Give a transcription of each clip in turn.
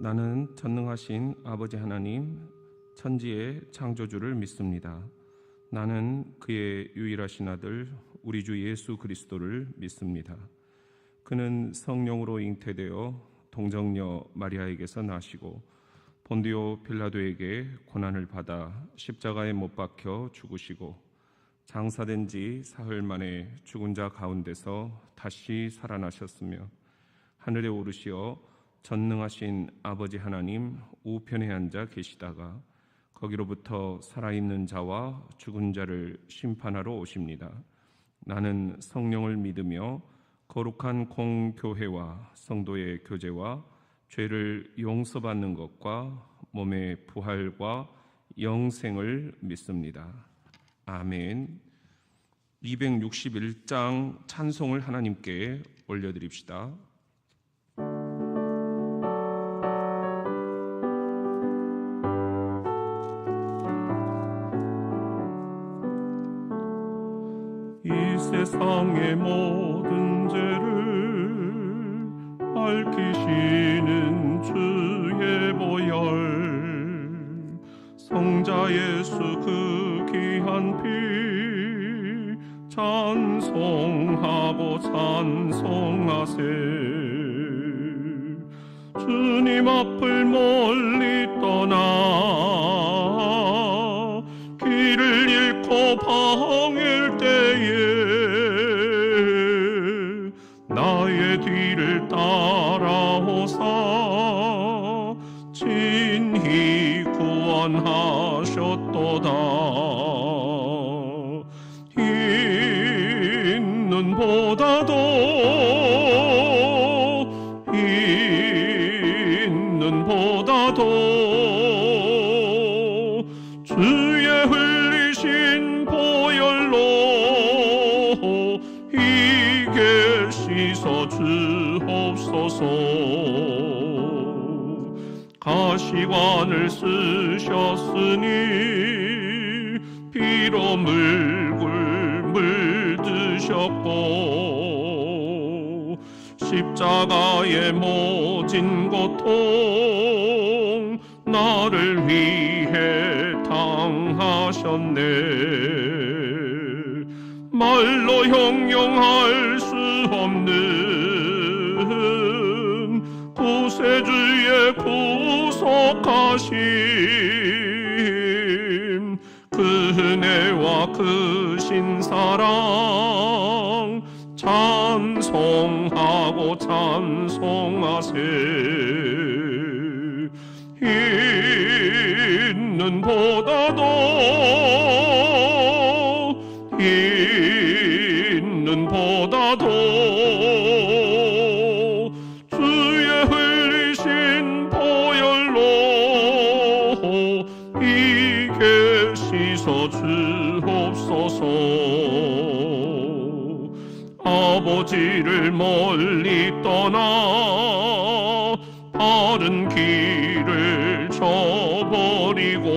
나는 전능하신 아버지 하나님, 천지의 창조주를 믿습니다. 나는 그의 유일하신 아들 우리 주 예수 그리스도를 믿습니다. 그는 성령으로 잉태되어 동정녀 마리아에게서 나시고 본디오 빌라도에게 고난을 받아 십자가에 못 박혀 죽으시고 장사된 지 사흘 만에 죽은 자 가운데서 다시 살아나셨으며 하늘에 오르시어 전능하신 아버지 하나님 우편에 앉아 계시다가 거기로부터 살아있는 자와 죽은 자를 심판하러 오십니다. 나는 성령을 믿으며 거룩한 공교회와 성도의 교제와 죄를 용서받는 것과 몸의 부활과 영생을 믿습니다. 아멘. 261장 찬송을 하나님께 올려드립시다. 이 세상의 모든 죄를 밝히시는 주의 보혈, 성자 예수 그 귀한 피 찬송하고 찬송하세. 주님 앞을 멀리 떠나 길을 잃고 방일 때에 나의 뒤를 따라오사 친히 구원하셨도다. 있는 보다도 주의 흘리신 보혈로 이게 씻어 주옵소서. 가시관을 쓰셨으니 피로 물드셨고 십자가의 모진 고통 나를 위해 당하셨네. 말로 형용할 수 없는 구세주의 구속하심, 그 은혜와 크신 사랑 찬송하고 찬송하세. 있는 보다도 주의 흘리신 보혈로 이게 씻어 주옵소서. 아버지를 멀리 떠나 바른 길을 저버리고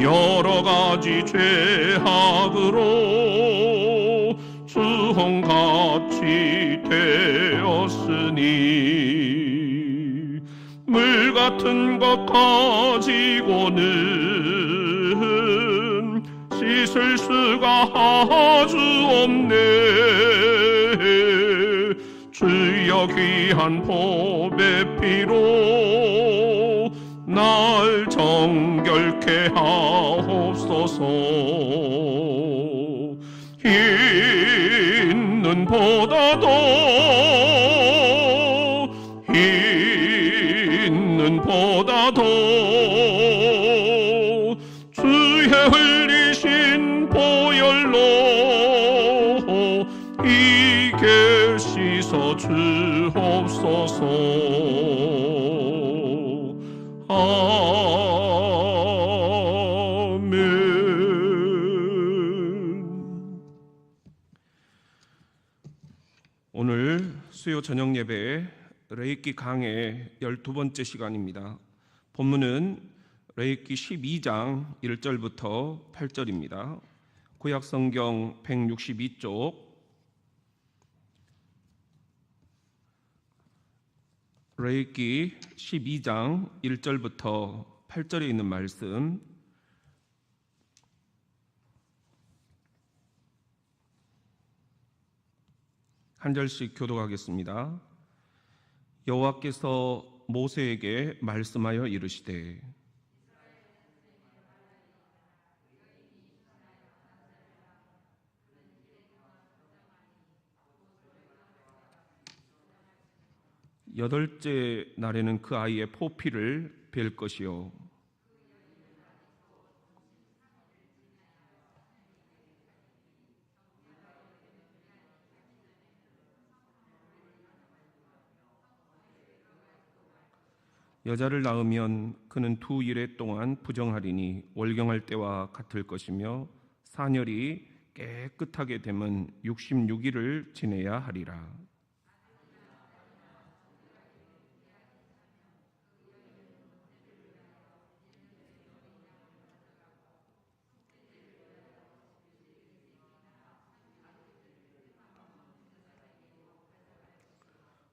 여러 가지 죄악으로 주홍같이 되었으니 물 같은 것 가지고는 씻을 수가 아주 없네. 주여 귀한 보배 피로 날 정결케 하옵소서. 있는 보다도 주의 흘리신 보혈로 이게 씻어 주옵소서. 아멘. 오늘 수요 저녁 예배의 레위기 강의 12번째 시간입니다. 본문은 레위기 12장 1절부터 8절입니다. 구약성경 162쪽 레위기 12장 1절부터 8절에 있는 말씀 한 절씩 교독하겠습니다. 여호와께서 모세에게 말씀하여 이르시되 여덟째 날에는 그 아이의 포피를 벨 것이요 여자를 낳으면 그는 2일에 동안 부정하리니 월경할 때와 같을 것이며 사녀리 깨끗하게 되면 66일을 지내야 하리라.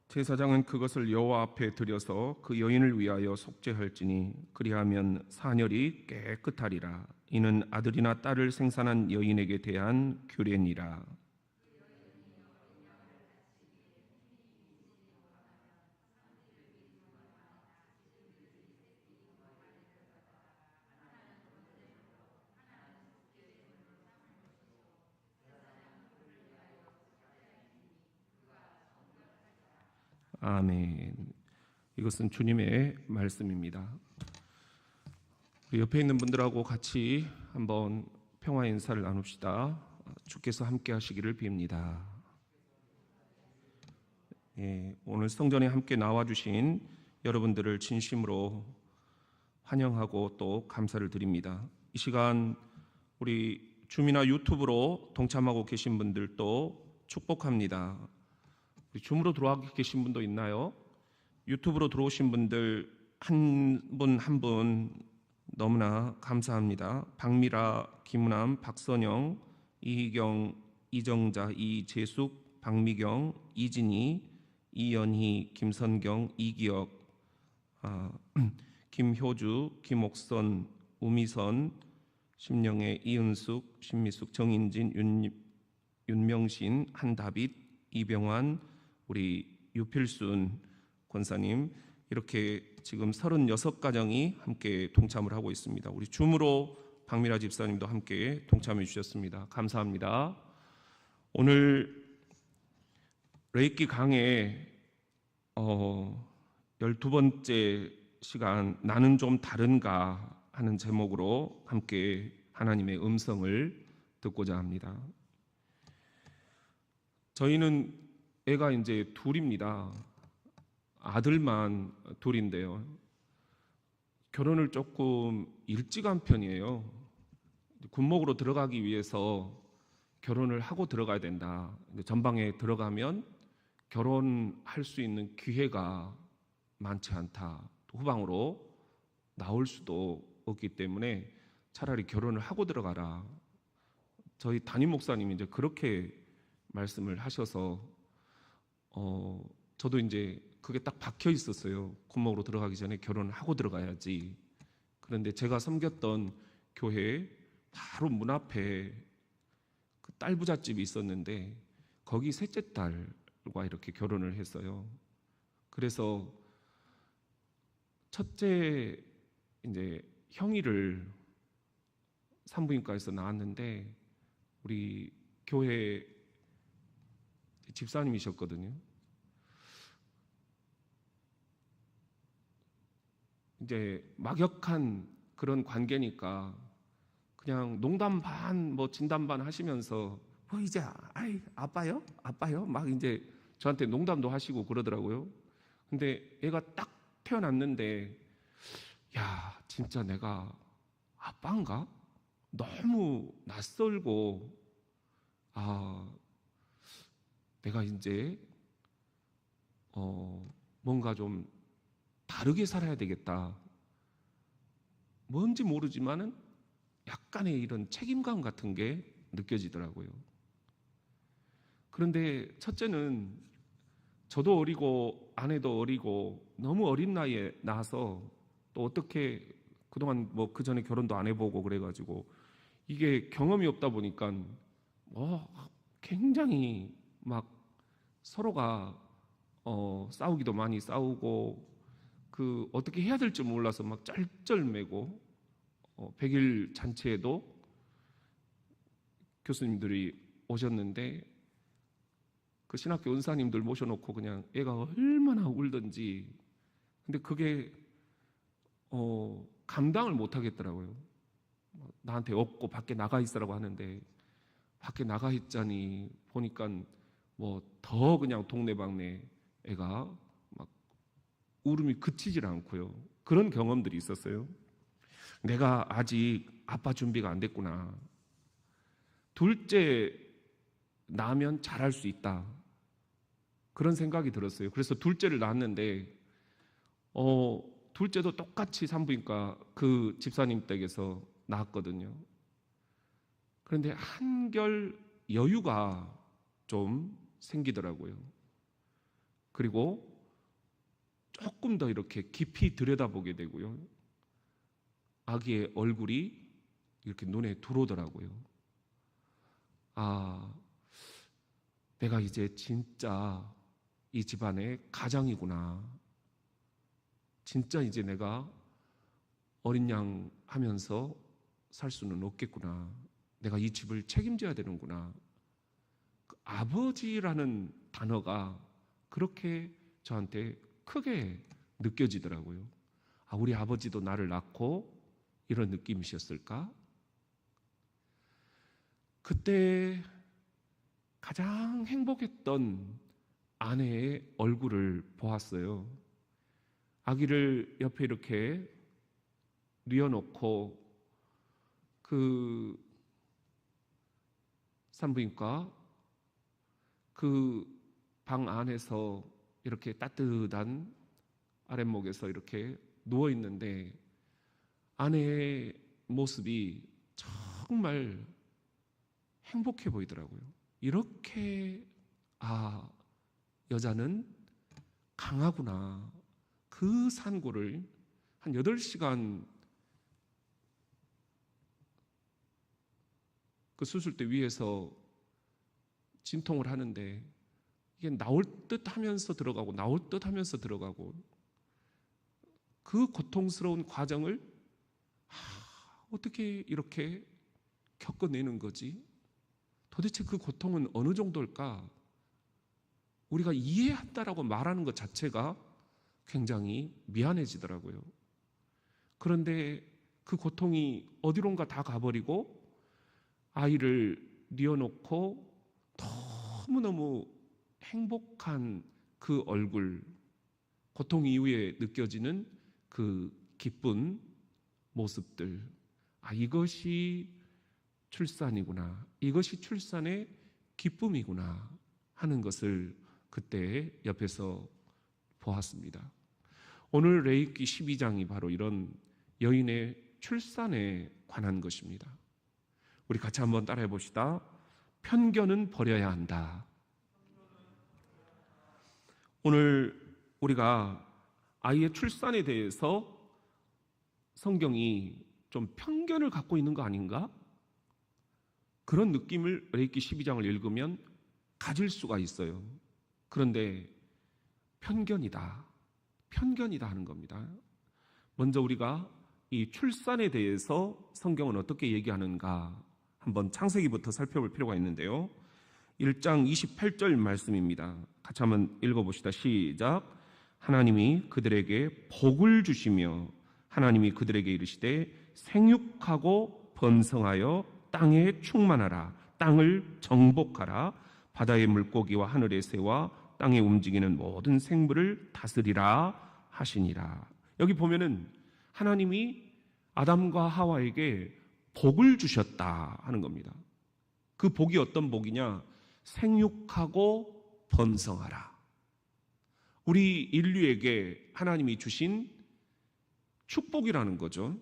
제사장은 그것을 여호와 앞에 들여서 그 여인을 위하여 속죄할지니 그리하면 사녀리 깨끗하리라. 이는 아들이나 딸을 생산한 여인에게 대한 규례니라. 아멘. 이것은 주님의 말씀입니다. 우리 옆에 있는 분들하고 같이 한번 평화 인사를 나눕시다. 주께서 함께 하시기를 빕니다. 오늘 성전에 함께 나와주신 여러분들을 진심으로 환영하고 또 감사를 드립니다. 이 시간 우리 줌이나 유튜브로 동참하고 계신 분들도 축복합니다. 줌으로 들어와 계신 분도 있나요? 유튜브로 들어오신 분들 한 분 한 분 너무나 감사합니다. 박미라, 김우남, 박선영, 이희경, 이정자, 이재숙, 박미경, 이진희, 이연희, 김선경, 이기혁, 김효주, 김옥선, 우미선, 심령의 이은숙, 신미숙, 정인진, 윤명신, 한다빗, 이병환, 우리 유필순 권사님, 이렇게 지금 36가정이 함께 동참을 하고 있습니다. 우리 줌으로 박미라 집사님도 함께 동참해 주셨습니다. 감사합니다. 오늘 레위기 강의 12번째 시간, 나는 좀 다른가 하는 제목으로 함께 하나님의 음성을 듣고자 합니다. 저희는 애가 이제 둘입니다. 아들만 둘인데요. 결혼을 조금 일찍 한 편이에요. 군목으로 들어가기 위해서 결혼을 하고 들어가야 된다. 전방에 들어가면 결혼할 수 있는 기회가 많지 않다. 또 후방으로 나올 수도 없기 때문에 차라리 결혼을 하고 들어가라. 저희 담임 목사님이 이제 그렇게 말씀을 하셔서 저도 이제 그게 딱 박혀 있었어요. 군목으로 들어가기 전에 결혼을 하고 들어가야지. 그런데 제가 섬겼던 교회 바로 문 앞에 그 딸 부잣집이 있었는데 거기 셋째 딸과 이렇게 결혼을 했어요. 그래서 첫째 이제 형이를 산부인과에서 낳았는데 우리 교회 집사님이셨거든요. 이제 막역한 그런 관계니까 그냥 농담 반 뭐 진담 반 하시면서 이제 아빠요? 막 이제 저한테 농담도 하시고 그러더라고요. 근데 애가 딱 태어났는데 야, 진짜 내가 아빠인가? 너무 낯설고 내가 이제 뭔가 좀 다르게 살아야 되겠다. 뭔지 모르지만은 약간의 이런 책임감 같은 게 느껴지더라고요. 그런데 첫째는 저도 어리고 아내도 어리고 너무 어린 나이에 낳아서 또 어떻게 그동안 뭐 그 전에 결혼도 안 해보고 그래가지고 이게 경험이 없다 보니까 굉장히 막 서로가 싸우기도 많이 싸우고 그 어떻게 해야 될지 몰라서 막 쩔쩔매고 100일 잔치에도 교수님들이 오셨는데 그 신학교 은사님들 모셔놓고 그냥 애가 얼마나 울던지 근데 그게 감당을 못 하겠더라고요. 나한테 업고 밖에 나가 있으라고 하는데 밖에 나가 있자니 보니까 뭐 더 그냥 동네방네 애가 막 울음이 그치질 않고요. 그런 경험들이 있었어요. 내가 아직 아빠 준비가 안 됐구나. 둘째 낳으면 잘할 수 있다. 그런 생각이 들었어요. 그래서 둘째를 낳았는데 둘째도 똑같이 산부인과 그 집사님 댁에서 낳았거든요. 그런데 한결 여유가 좀 생기더라고요. 그리고 조금 더 이렇게 깊이 들여다보게 되고요. 아기의 얼굴이 이렇게 눈에 들어오더라고요. 아, 내가 이제 진짜 이 집안의 가장이구나. 진짜 이제 내가 어린 양 하면서 살 수는 없겠구나. 내가 이 집을 책임져야 되는구나. 그 아버지라는 단어가 그렇게 저한테 크게 느껴지더라고요. 아, 우리 아버지도 나를 낳고 이런 느낌이셨을까? 그때 가장 행복했던 아내의 얼굴을 보았어요. 아기를 옆에 이렇게 뉘어놓고 그 산부인과 그 방 안에서 이렇게 따뜻한 아랫목에서 이렇게 누워 있는데 아내의 모습이 정말 행복해 보이더라고요. 이렇게 여자는 강하구나. 그 산고를 한 8시간 그 수술대 위에서 진통을 하는데 이게 나올 듯 하면서 들어가고 나올 듯 하면서 들어가고 그 고통스러운 과정을 어떻게 이렇게 겪어내는 거지? 도대체 그 고통은 어느 정도일까? 우리가 이해한다라고 말하는 것 자체가 굉장히 미안해지더라고요. 그런데 그 고통이 어디론가 다 가버리고 아이를 뉘어놓고 너무너무 행복한 그 얼굴, 고통 이후에 느껴지는 그 기쁜 모습들, 이것이 출산이구나, 이것이 출산의 기쁨이구나 하는 것을 그때 옆에서 보았습니다. 오늘 레위기 12장이 바로 이런 여인의 출산에 관한 것입니다. 우리 같이 한번 따라해 봅시다. 편견은 버려야 한다. 오늘 우리가 아이의 출산에 대해서 성경이 좀 편견을 갖고 있는 거 아닌가? 그런 느낌을 레위기 12장을 읽으면 가질 수가 있어요. 그런데 편견이다 하는 겁니다. 먼저 우리가 이 출산에 대해서 성경은 어떻게 얘기하는가 한번 창세기부터 살펴볼 필요가 있는데요. 1장 28절 말씀입니다. 같이 한번 읽어봅시다. 시작. 하나님이 그들에게 복을 주시며 하나님이 그들에게 이르시되 생육하고 번성하여 땅에 충만하라. 땅을 정복하라. 바다의 물고기와 하늘의 새와 땅에 움직이는 모든 생물을 다스리라 하시니라. 여기 보면은 하나님이 아담과 하와에게 복을 주셨다 하는 겁니다. 그 복이 어떤 복이냐? 생육하고 번성하라. 우리 인류에게 하나님이 주신 축복이라는 거죠.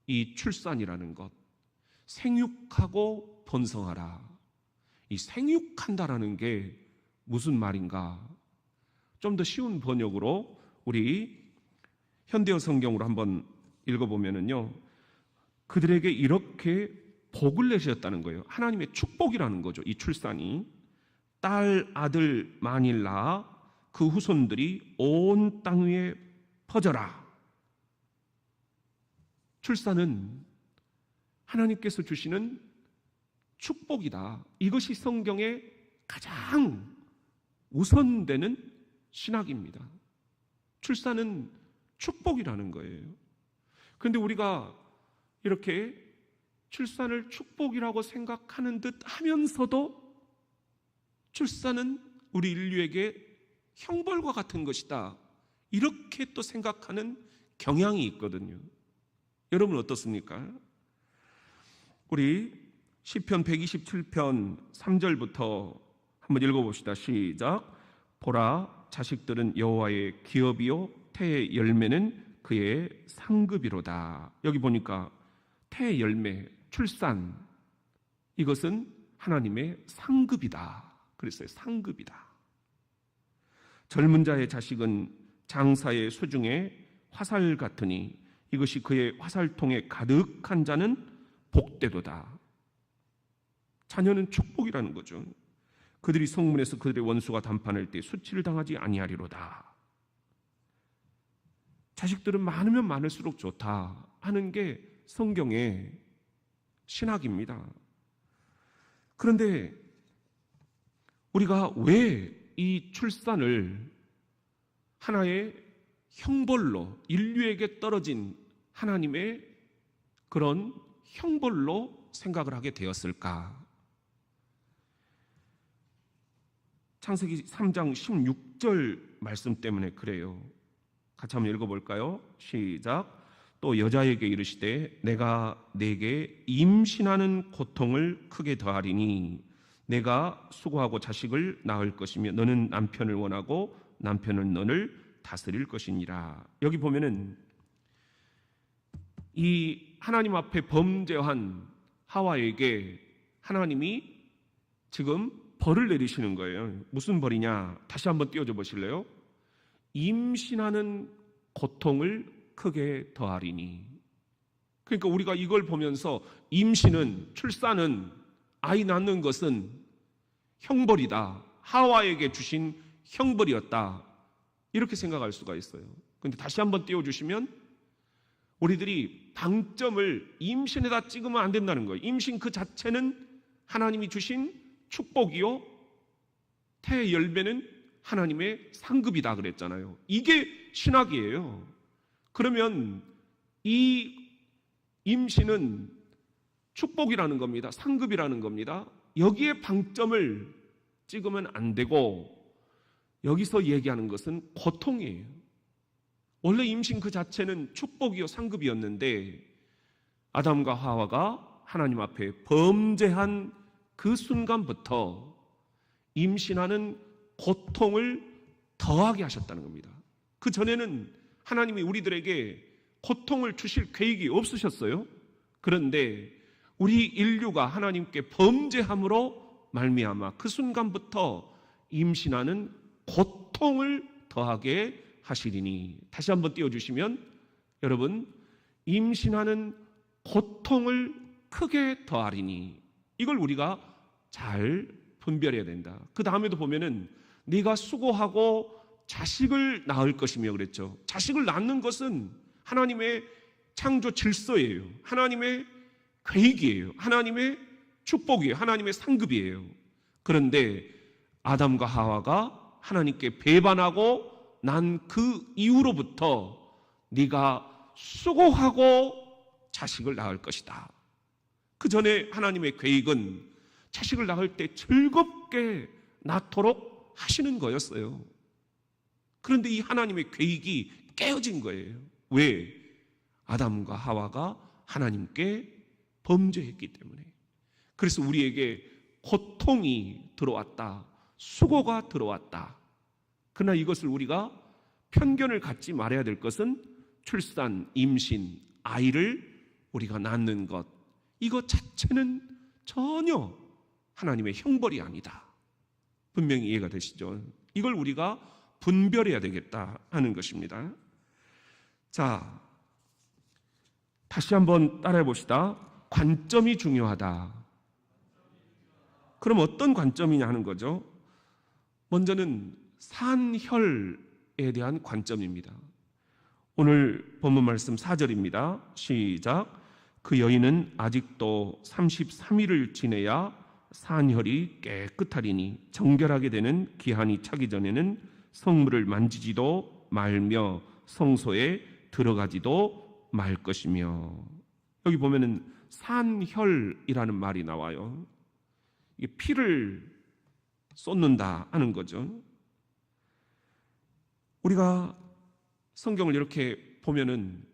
이 출산이라는 것. 생육하고 번성하라. 이 생육한다라는 게 무슨 말인가? 좀 더 쉬운 번역으로 우리 현대어 성경으로 한번 읽어보면은요, 그들에게 이렇게 복을 내셨다는 거예요. 하나님의 축복이라는 거죠. 이 출산이 딸, 아들 만일 낳아 그 후손들이 온 땅 위에 퍼져라. 출산은 하나님께서 주시는 축복이다. 이것이 성경의 가장 우선되는 신학입니다. 출산은 축복이라는 거예요. 그런데 우리가 이렇게 출산을 축복이라고 생각하는 듯 하면서도 출산은 우리 인류에게 형벌과 같은 것이다, 이렇게 또 생각하는 경향이 있거든요. 여러분 어떻습니까? 우리 시편 127편 3절부터 한번 읽어봅시다. 시작. 보라, 자식들은 여호와의 기업이요 태의 열매는 그의 상급이로다. 여기 보니까 태의 열매, 출산, 이것은 하나님의 상급이다 그랬어요. 상급이다. 젊은 자의 자식은 장사의 수중에 화살 같으니 이것이 그의 화살통에 가득한 자는 복되도다. 자녀는 축복이라는 거죠. 그들이 성문에서 그들의 원수가 담판할 때 수치를 당하지 아니하리로다. 자식들은 많으면 많을수록 좋다 하는 게 성경의 신학입니다. 그런데 우리가 왜 이 출산을 하나의 형벌로, 인류에게 떨어진 하나님의 그런 형벌로 생각을 하게 되었을까? 창세기 3장 16절 말씀 때문에 그래요. 같이 한번 읽어볼까요? 시작. 또 여자에게 이르시되 내가 네게 임신하는 고통을 크게 더하리니 내가 수고하고 자식을 낳을 것이며 너는 남편을 원하고 남편은 너를 다스릴 것이니라. 여기 보면은 이 하나님 앞에 범죄한 하와에게 하나님이 지금 벌을 내리시는 거예요. 무슨 벌이냐? 다시 한번 띄워줘 보실래요? 임신하는 고통을 크게 더하리니. 그러니까 우리가 이걸 보면서 임신은, 출산은, 아이 낳는 것은 형벌이다, 하와에게 주신 형벌이었다, 이렇게 생각할 수가 있어요. 그런데 다시 한번 띄워주시면 우리들이 방점을 임신에다 찍으면 안 된다는 거예요. 임신 그 자체는 하나님이 주신 축복이요 태의 열매는 하나님의 상급이다 그랬잖아요. 이게 신학이에요. 그러면 이 임신은 축복이라는 겁니다. 상급이라는 겁니다. 여기에 방점을 찍으면 안 되고 여기서 얘기하는 것은 고통이에요. 원래 임신 그 자체는 축복이요 상급이었는데 아담과 하와가 하나님 앞에 범죄한 그 순간부터 임신하는 고통을 더하게 하셨다는 겁니다. 그 전에는 하나님이 우리들에게 고통을 주실 계획이 없으셨어요. 그런데 우리 인류가 하나님께 범죄함으로 말미암아 그 순간부터 임신하는 고통을 더하게 하시리니. 다시 한번 띄워주시면 여러분, 임신하는 고통을 크게 더하리니, 이걸 우리가 잘 분별해야 된다. 그 다음에도 보면은 네가 수고하고 자식을 낳을 것이며 그랬죠. 자식을 낳는 것은 하나님의 창조 질서예요. 하나님의 계획이에요. 하나님의 축복이에요. 하나님의 상급이에요. 그런데 아담과 하와가 하나님께 배반하고 난 그 이후로부터 네가 수고하고 자식을 낳을 것이다. 그 전에 하나님의 계획은 자식을 낳을 때 즐겁게 낳도록 하시는 거였어요. 그런데 이 하나님의 계획이 깨어진 거예요. 왜? 아담과 하와가 하나님께 범죄했기 때문에. 그래서 우리에게 고통이 들어왔다, 수고가 들어왔다. 그러나 이것을 우리가 편견을 갖지 말아야 될 것은 출산, 임신, 아이를 우리가 낳는 것, 이것 자체는 전혀 하나님의 형벌이 아니다. 분명히 이해가 되시죠? 이걸 우리가 분별해야 되겠다 하는 것입니다. 자, 다시 한번 따라해 봅시다. 관점이 중요하다. 그럼 어떤 관점이냐 하는 거죠. 먼저는 산혈에 대한 관점입니다. 오늘 본문 말씀 4절입니다. 시작. 그 여인은 아직도 33일을 지내야 산혈이 깨끗하리니 정결하게 되는 기한이 차기 전에는 성물을 만지지도 말며 성소에 들어가지도 말 것이며. 여기 보면은 산혈이라는 말이 나와요. 이게 피를 쏟는다 하는 거죠. 우리가 성경을 이렇게 보면은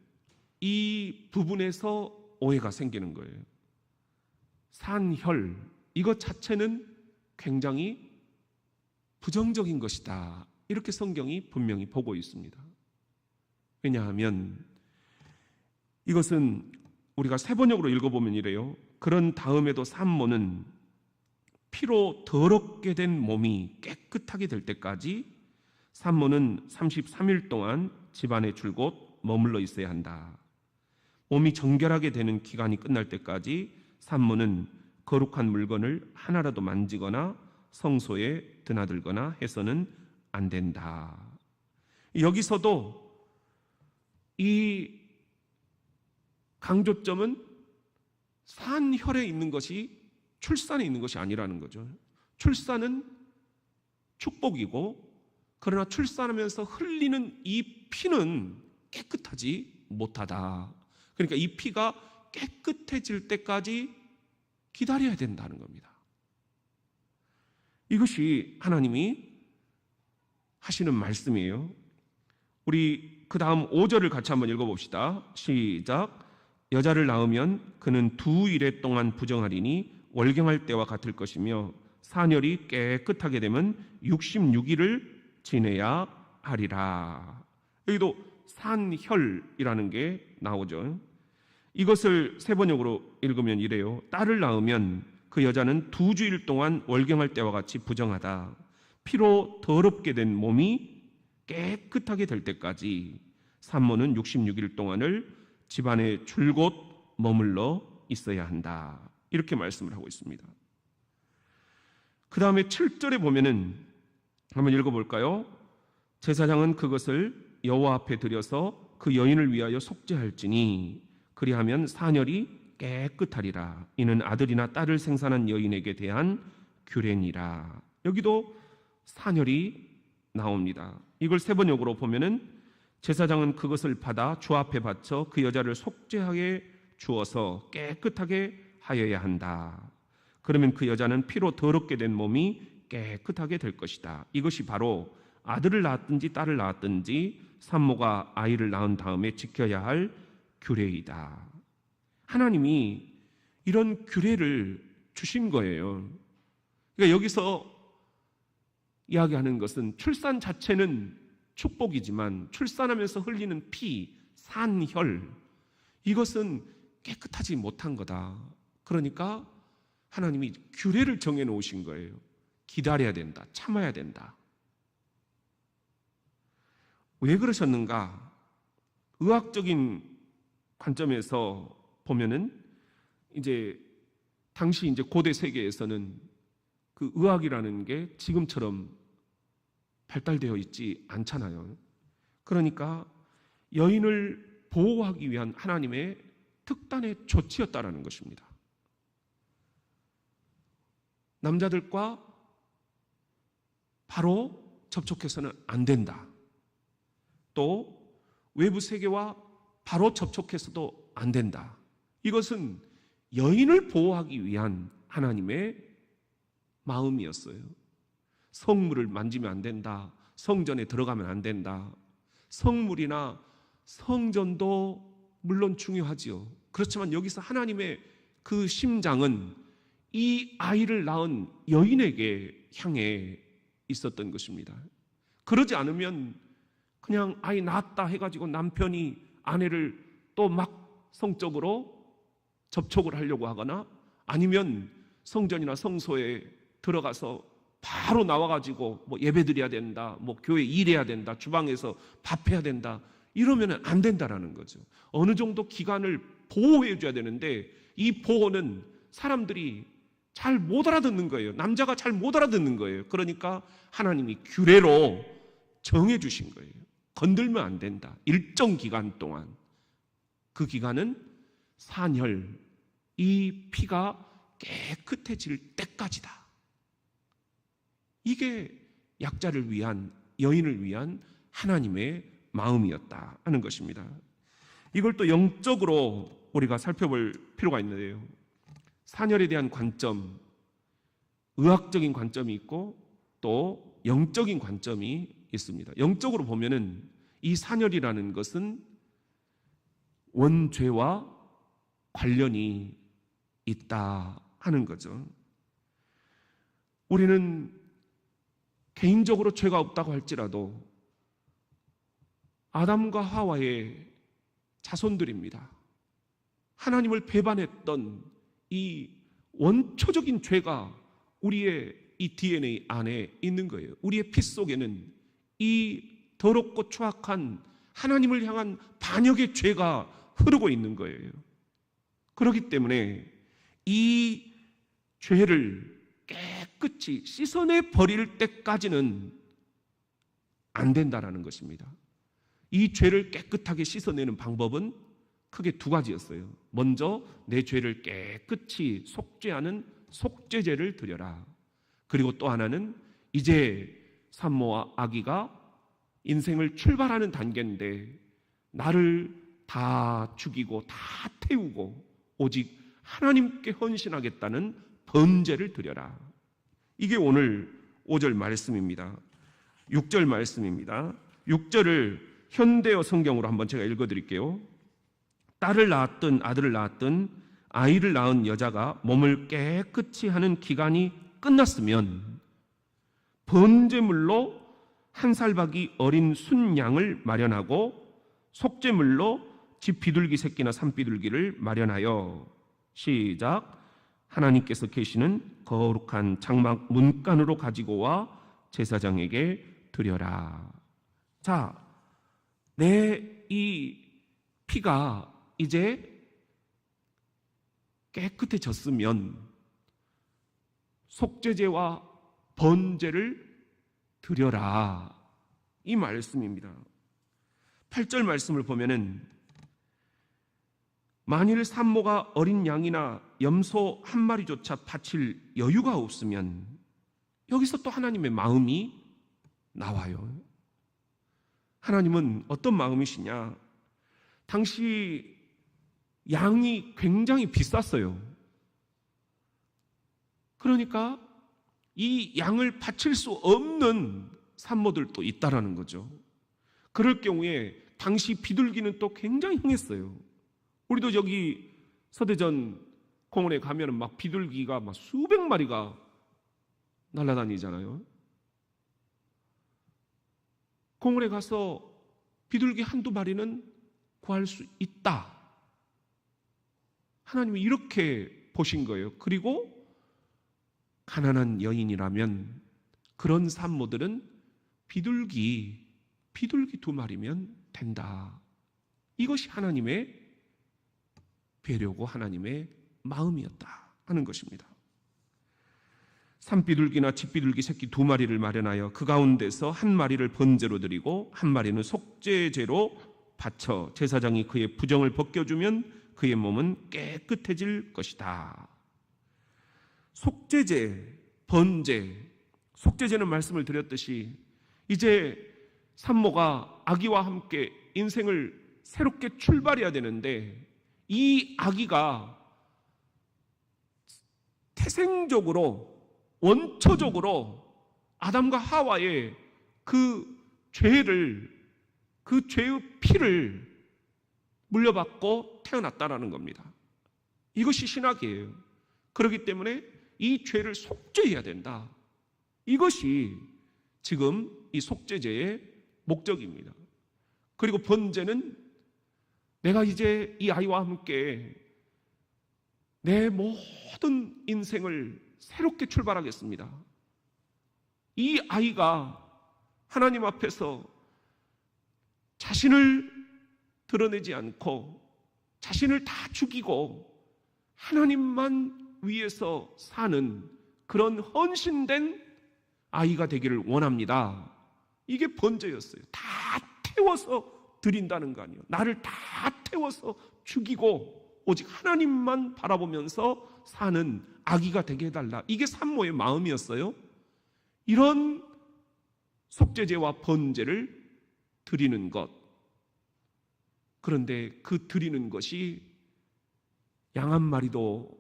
이 부분에서 오해가 생기는 거예요. 산혈, 이것 자체는 굉장히 부정적인 것이다. 이렇게 성경이 분명히 보고 있습니다. 왜냐하면 이것은 우리가 세번역으로 읽어보면 이래요. 그런 다음에도 산모는 피로 더럽게 된 몸이 깨끗하게 될 때까지 산모는 33일 동안 집안에 줄곧 머물러 있어야 한다. 몸이 정결하게 되는 기간이 끝날 때까지 산모는 거룩한 물건을 하나라도 만지거나 성소에 드나들거나 해서는 안 된다. 여기서도 이 강조점은 산혈에 있는 것이 출산에 있는 것이 아니라는 거죠. 출산은 축복이고, 그러나 출산하면서 흘리는 이 피는 깨끗하지 못하다. 그러니까 이 피가 깨끗해질 때까지 기다려야 된다는 겁니다. 이것이 하나님이 하시는 말씀이에요. 우리 그 다음 5절을 같이 한번 읽어봅시다. 시작. 여자를 낳으면 그는 2일에 동안 부정하리니 월경할 때와 같을 것이며 산혈이 깨끗하게 되면 66일을 지내야 하리라. 여기도 산혈이라는 게 나오죠. 이것을 세번역으로 읽으면 이래요. 딸을 낳으면 그 여자는 2주일 동안 월경할 때와 같이 부정하다. 피로 더럽게 된 몸이 깨끗하게 될 때까지 산모는 66일 동안을 집안에 줄곧 머물러 있어야 한다. 이렇게 말씀을 하고 있습니다. 그 다음에 7절에 보면은 한번 읽어볼까요? 제사장은 그것을 여호와 앞에 들여서 그 여인을 위하여 속죄할지니 그리하면 산혈이 깨끗하리라. 이는 아들이나 딸을 생산한 여인에게 대한 규례니라. 여기도 산혈이 나옵니다. 이걸 세번역으로 보면은 제사장은 그것을 받아 주 앞에 바쳐 그 여자를 속죄하게 주어서 깨끗하게 하여야 한다. 그러면 그 여자는 피로 더럽게 된 몸이 깨끗하게 될 것이다. 이것이 바로 아들을 낳았든지 딸을 낳았든지 산모가 아이를 낳은 다음에 지켜야 할 규례이다. 하나님이 이런 규례를 주신 거예요. 그러니까 여기서 이야기하는 것은 출산 자체는 축복이지만 출산하면서 흘리는 피, 산혈, 이것은 깨끗하지 못한 거다. 그러니까 하나님이 규례를 정해 놓으신 거예요. 기다려야 된다. 참아야 된다. 왜 그러셨는가? 의학적인 관점에서 보면은 당시 고대 세계에서는 그 의학이라는 게 지금처럼 발달되어 있지 않잖아요. 그러니까 여인을 보호하기 위한 하나님의 특단의 조치였다라는 것입니다. 남자들과 바로 접촉해서는 안 된다. 또 외부 세계와 바로 접촉해서도 안 된다. 이것은 여인을 보호하기 위한 하나님의 마음이었어요. 성물을 만지면 안 된다. 성전에 들어가면 안 된다. 성물이나 성전도 물론 중요하지요. 그렇지만 여기서 하나님의 그 심장은 이 아이를 낳은 여인에게 향해 있었던 것입니다. 그러지 않으면 그냥 아이 낳았다 해가지고 남편이 아내를 또 막 성적으로 접촉을 하려고 하거나 아니면 성전이나 성소에 들어가서 바로 나와가지고 뭐 예배드려야 된다, 뭐 교회 일해야 된다, 주방에서 밥해야 된다, 이러면 안 된다라는 거죠. 어느 정도 기간을 보호해 줘야 되는데 이 보호는 사람들이 잘 못 알아듣는 거예요. 남자가 잘 못 알아듣는 거예요. 그러니까 하나님이 규례로 정해 주신 거예요. 건들면 안 된다. 일정 기간 동안. 그 기간은 산혈, 이 피가 깨끗해질 때까지다. 이게 약자를 위한, 여인을 위한 하나님의 마음이었다 하는 것입니다. 이걸 또 영적으로 우리가 살펴볼 필요가 있는데요. 산혈에 대한 관점, 의학적인 관점이 있고 또 영적인 관점이 있습니다. 영적으로 보면은 이 산혈이라는 것은 원죄와 관련이 있다 하는 거죠. 우리는 개인적으로 죄가 없다고 할지라도 아담과 하와의 자손들입니다. 하나님을 배반했던 이 원초적인 죄가 우리의 이 DNA 안에 있는 거예요. 우리의 피 속에는 이 더럽고 추악한 하나님을 향한 반역의 죄가 흐르고 있는 거예요. 그렇기 때문에 이 죄를 깨끗이 씻어내 버릴 때까지는 안 된다라는 것입니다. 이 죄를 깨끗하게 씻어내는 방법은 크게 두 가지였어요. 먼저 내 죄를 깨끗이 속죄하는 속죄제를 드려라. 그리고 또 하나는 이제 산모와 아기가 인생을 출발하는 단계인데 나를 다 죽이고 다 태우고 오직 하나님께 헌신하겠다는 번제를 드려라. 이게 오늘 5절 말씀입니다. 6절 말씀입니다. 6절을 현대어 성경으로 한번 제가 읽어드릴게요. 딸을 낳았든 아들을 낳았든 아이를 낳은 여자가 몸을 깨끗이 하는 기간이 끝났으면 번제물로 한 살박이 어린 순양을 마련하고 속죄물로 집 비둘기 새끼나 산비둘기를 마련하여 시작. 하나님께서 계시는 거룩한 장막 문간으로 가지고 와 제사장에게 드려라. 자, 내 이 피가 이제 깨끗해졌으면 속죄제와 번제를 드려라. 이 말씀입니다. 8절 말씀을 보면은 만일 산모가 어린 양이나 염소 한 마리조차 바칠 여유가 없으면 여기서 또 하나님의 마음이 나와요. 하나님은 어떤 마음이시냐? 당시 양이 굉장히 비쌌어요. 그러니까 이 양을 바칠 수 없는 산모들도 있다라는 거죠. 그럴 경우에 당시 비둘기는 또 굉장히 흥했어요. 우리도 여기 서대전 공원에 가면은 막 비둘기가 막 수백 마리가 날아다니잖아요. 공원에 가서 비둘기 한두 마리는 구할 수 있다. 하나님이 이렇게 보신 거예요. 그리고 가난한 여인이라면 그런 산모들은 비둘기 두 마리면 된다. 이것이 하나님의 배려고 하나님의 마음이었다 하는 것입니다. 산비둘기나 집비둘기 새끼 두 마리를 마련하여 그 가운데서 한 마리를 번제로 드리고 한 마리는 속죄제로 바쳐 제사장이 그의 부정을 벗겨주면 그의 몸은 깨끗해질 것이다. 속죄제, 번제, 속죄제는 말씀을 드렸듯이 이제 산모가 아기와 함께 인생을 새롭게 출발해야 되는데 이 아기가 태생적으로 원초적으로 아담과 하와의 그 죄의 피를 물려받고 태어났다라는 겁니다. 이것이 신학이에요. 그렇기 때문에 이 죄를 속죄해야 된다. 이것이 지금 이 속죄제의 목적입니다. 그리고 번제는 내가 이제 이 아이와 함께 내 모든 인생을 새롭게 출발하겠습니다. 이 아이가 하나님 앞에서 자신을 드러내지 않고 자신을 다 죽이고 하나님만 위해서 사는 그런 헌신된 아이가 되기를 원합니다. 이게 번제였어요. 다 태워서 드린다는 거 아니에요. 나를 다 태워서 죽이고 오직 하나님만 바라보면서 사는 아기가 되게 해달라. 이게 산모의 마음이었어요. 이런 속죄제와 번제를 드리는 것. 그런데 그 드리는 것이 양 한 마리도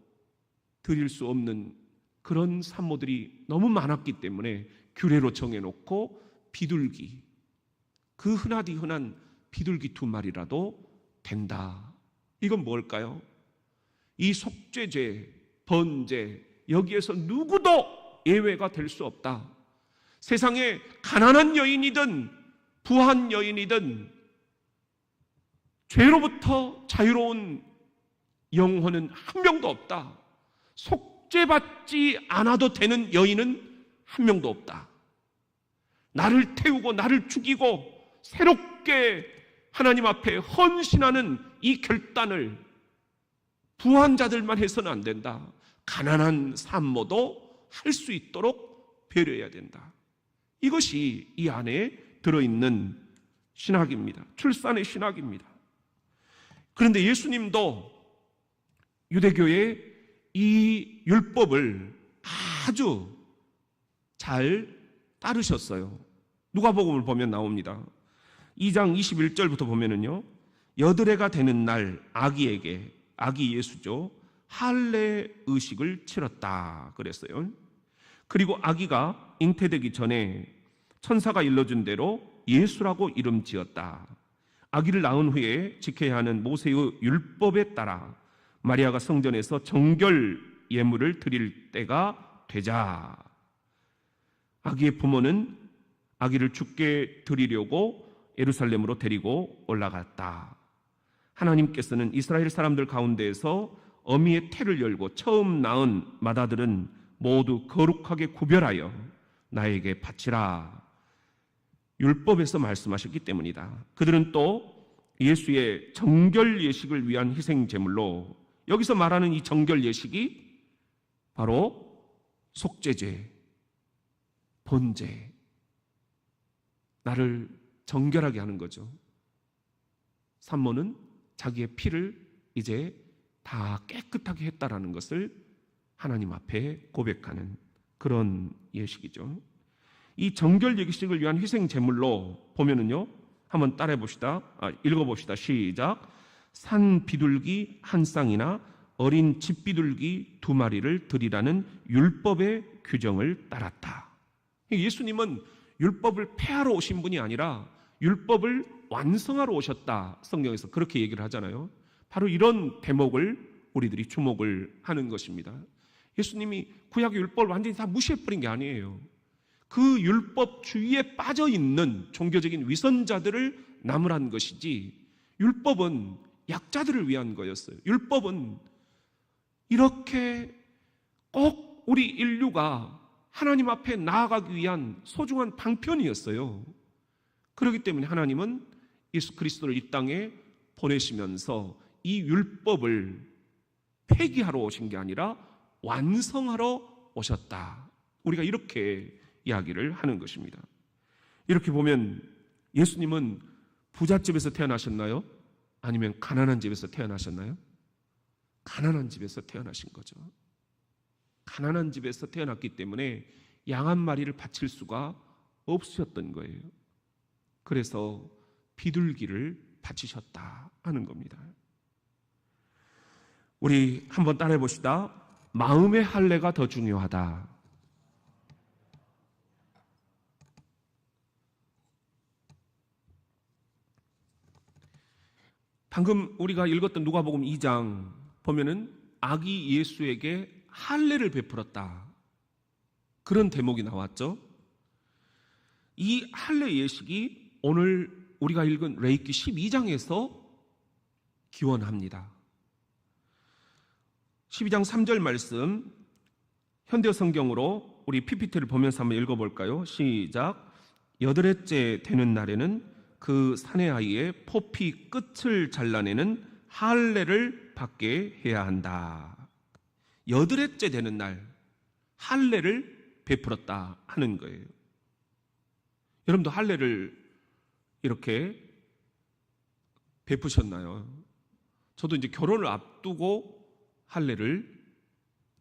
드릴 수 없는 그런 산모들이 너무 많았기 때문에 규례로 정해놓고 비둘기, 그 흔하디 흔한 비둘기 2마리라도 된다. 이건 뭘까요? 이 속죄제, 번제, 여기에서 누구도 예외가 될 수 없다. 세상에 가난한 여인이든 부한 여인이든 죄로부터 자유로운 영혼은 한 명도 없다. 속죄받지 않아도 되는 여인은 한 명도 없다. 나를 태우고 나를 죽이고 새롭게 하나님 앞에 헌신하는 이 결단을 부한 자들만 해서는 안 된다. 가난한 산모도 할 수 있도록 배려해야 된다. 이것이 이 안에 들어있는 신학입니다. 출산의 신학입니다. 그런데 예수님도 유대교의 이 율법을 아주 잘 따르셨어요. 누가복음을 보면 나옵니다. 2장 21절부터 보면은요, 여드레가 되는 날 아기에게, 아기 예수죠, 할례 의식을 치렀다 그랬어요. 그리고 아기가 잉태되기 전에 천사가 일러준 대로 예수라고 이름 지었다. 아기를 낳은 후에 지켜야 하는 모세의 율법에 따라 마리아가 성전에서 정결 예물을 드릴 때가 되자 아기의 부모는 아기를 죽게 드리려고 예루살렘으로 데리고 올라갔다. 하나님께서는 이스라엘 사람들 가운데에서 어미의 태를 열고 처음 낳은 맏아들은 모두 거룩하게 구별하여 나에게 바치라. 율법에서 말씀하셨기 때문이다. 그들은 또 예수의 정결 예식을 위한 희생 제물로, 여기서 말하는 이 정결 예식이 바로 속죄제, 번제, 나를 정결하게 하는 거죠. 산모는 자기의 피를 이제 다 깨끗하게 했다라는 것을 하나님 앞에 고백하는 그런 예식이죠. 이 정결 예식을 위한 희생 제물로 보면은요, 한번 따라해 봅시다. 읽어봅시다. 시작. 산 비둘기 한 쌍이나 어린 집비둘기 2마리를 드리라는 율법의 규정을 따랐다. 예수님은 율법을 폐하러 오신 분이 아니라 율법을 완성하러 오셨다. 성경에서 그렇게 얘기를 하잖아요. 바로 이런 대목을 우리들이 주목을 하는 것입니다. 예수님이 구약의 율법을 완전히 다 무시해버린 게 아니에요. 그 율법 주위에 빠져있는 종교적인 위선자들을 나무란 것이지, 율법은 약자들을 위한 거였어요. 율법은 이렇게 꼭 우리 인류가 하나님 앞에 나아가기 위한 소중한 방편이었어요. 그렇기 때문에 하나님은 예수 그리스도를 이 땅에 보내시면서 이 율법을 폐기하러 오신 게 아니라 완성하러 오셨다. 우리가 이렇게 이야기를 하는 것입니다. 이렇게 보면 예수님은 부잣집에서 태어나셨나요? 아니면 가난한 집에서 태어나셨나요? 가난한 집에서 태어나신 거죠. 가난한 집에서 태어났기 때문에 양 한 마리를 바칠 수가 없으셨던 거예요. 그래서 비둘기를 바치셨다 하는 겁니다. 우리 한번 따라해 봅시다. 마음의 할례가 더 중요하다. 방금 우리가 읽었던 누가복음 2장 보면은 아기 예수에게 할례를 베풀었다. 그런 대목이 나왔죠. 이 할례 예식이 오늘 우리가 읽은 레위기 12장에서 기원합니다. 12장 3절 말씀 현대 성경으로 우리 PPT를 보면서 한번 읽어볼까요? 시작. 여드레째 되는 날에는 그 사내 아이의 포피 끝을 잘라내는 할례를 받게 해야 한다. 여드레째 되는 날 할례를 베풀었다 하는 거예요. 여러분도 할례를 이렇게 베푸셨나요? 저도 이제 결혼을 앞두고 할례를,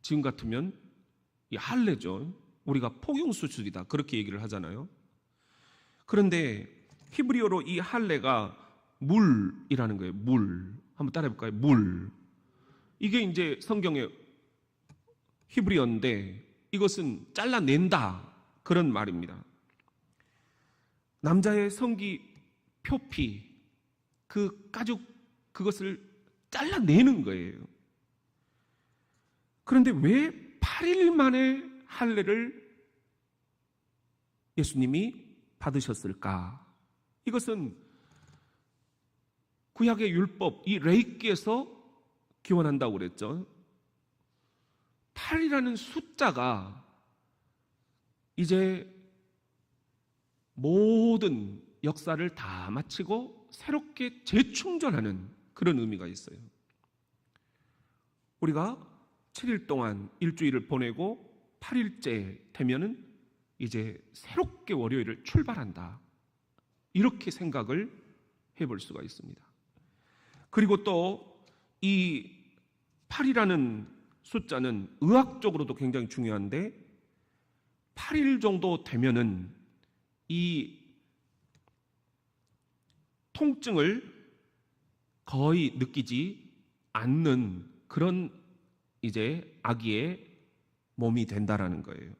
지금 같으면 이 할례죠. 우리가 포경수술이다 그렇게 얘기를 하잖아요. 그런데 히브리어로 이 할례가 물이라는 거예요. 물. 한번 따라해 볼까요? 물. 이게 이제 성경의 히브리어인데 이것은 잘라낸다 그런 말입니다. 남자의 성기 표피, 그 가죽, 그것을 잘라내는 거예요. 그런데 왜 8일 만에 할례를 예수님이 받으셨을까? 이것은 구약의 율법, 이 레위기에서 기원한다고 그랬죠. 8이라는 숫자가 이제 모든 역사를 다 마치고 새롭게 재충전하는 그런 의미가 있어요. 우리가 7일 동안 일주일을 보내고 8일째 되면은 이제 새롭게 월요일을 출발한다. 이렇게 생각을 해볼 수가 있습니다. 그리고 또 이 8이라는 숫자는 의학적으로도 굉장히 중요한데 8일 정도 되면은 이 통증을 거의 느끼지 않는 그런 이제 아기의 몸이 된다라는 거예요.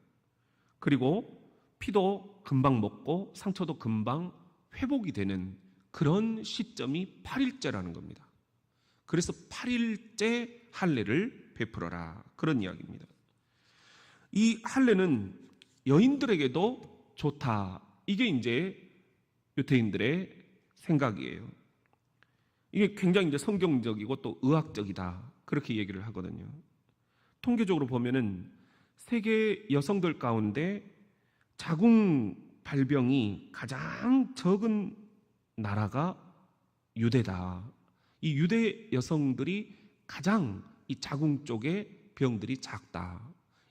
그리고 피도 금방 먹고 상처도 금방 회복이 되는 그런 시점이 8일째라는 겁니다. 그래서 8일째 할례를 베풀어라 그런 이야기입니다. 이 할례는 여인들에게도 좋다. 이게 이제 유태인들의 생각이에요. 이게 굉장히 이제 성경적이고 또 의학적이다 그렇게 얘기를 하거든요. 통계적으로 보면은 세계 여성들 가운데 자궁 발병이 가장 적은 나라가 유대다. 이 유대 여성들이 가장 이 자궁 쪽에 병들이 작다.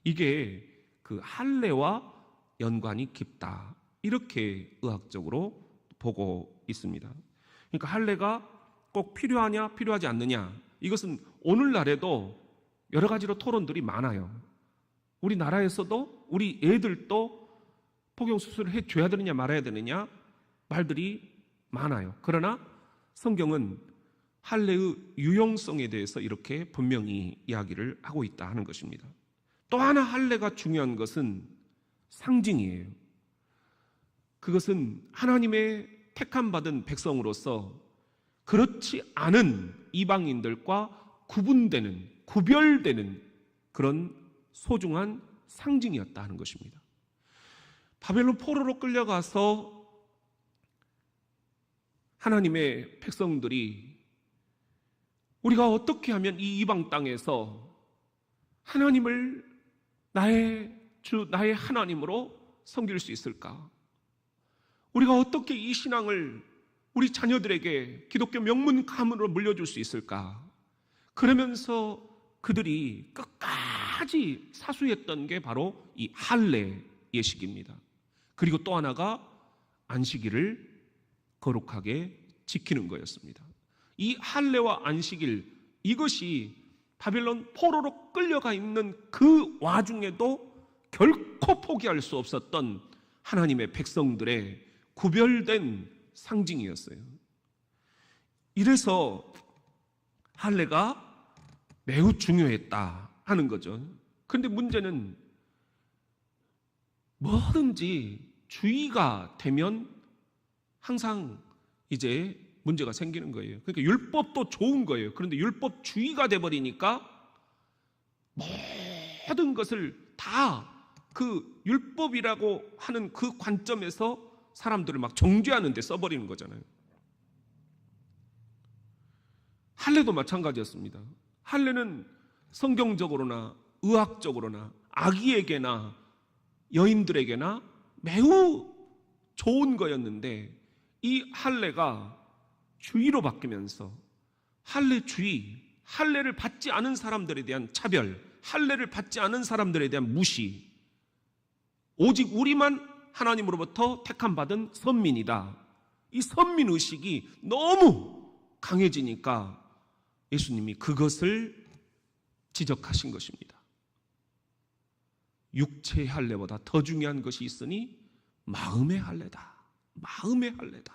이게 그 할례와 연관이 깊다. 이렇게 의학적으로 보고 있습니다. 그러니까 할례가 꼭 필요하냐 필요하지 않느냐, 이것은 오늘날에도 여러 가지로 토론들이 많아요. 우리나라에서도 우리 애들도 포경수술을 해줘야 되느냐 말아야 되느냐 말들이 많아요. 그러나 성경은 할례의 유용성에 대해서 이렇게 분명히 이야기를 하고 있다 하는 것입니다. 또 하나 할례가 중요한 것은 상징이에요. 그것은 하나님의 택함받은 백성으로서 그렇지 않은 이방인들과 구분되는, 구별되는 그런 소중한 상징이었다 하는 것입니다. 바벨론 포로로 끌려가서 하나님의 백성들이 우리가 어떻게 하면 이 이방 땅에서 하나님을 나의 주, 나의 하나님으로 섬길 수 있을까? 우리가 어떻게 이 신앙을 우리 자녀들에게 기독교 명문 가문으로 물려줄 수 있을까? 그러면서 그들이 끝까지 사수했던 게 바로 이 할례 예식입니다. 그리고 또 하나가 안식일을 거룩하게 지키는 거였습니다. 이 할례와 안식일, 이것이 바벨론 포로로 끌려가 있는 그 와중에도 결코 포기할 수 없었던 하나님의 백성들의 구별된 상징이었어요. 이래서 할례가 매우 중요했다 하는 거죠. 그런데 문제는 뭐든지 주의가 되면 항상 이제 문제가 생기는 거예요. 그러니까 율법도 좋은 거예요. 그런데 율법 주의가 돼버리니까 모든 것을 다 그 율법이라고 하는 그 관점에서 사람들을 막 정죄하는 데 써버리는 거잖아요. 할례도 마찬가지였습니다. 할례는 성경적으로나 의학적으로나 아기에게나 여인들에게나 매우 좋은 거였는데 이 할례가 주의로 바뀌면서 할례주의, 할례를 받지 않은 사람들에 대한 차별, 할례를 받지 않은 사람들에 대한 무시, 오직 우리만 하나님으로부터 택함받은 선민이다, 이 선민의식이 너무 강해지니까 예수님이 그것을 지적하신 것입니다. 육체의 할례보다 더 중요한 것이 있으니 마음의 할례다. 마음의 할례다.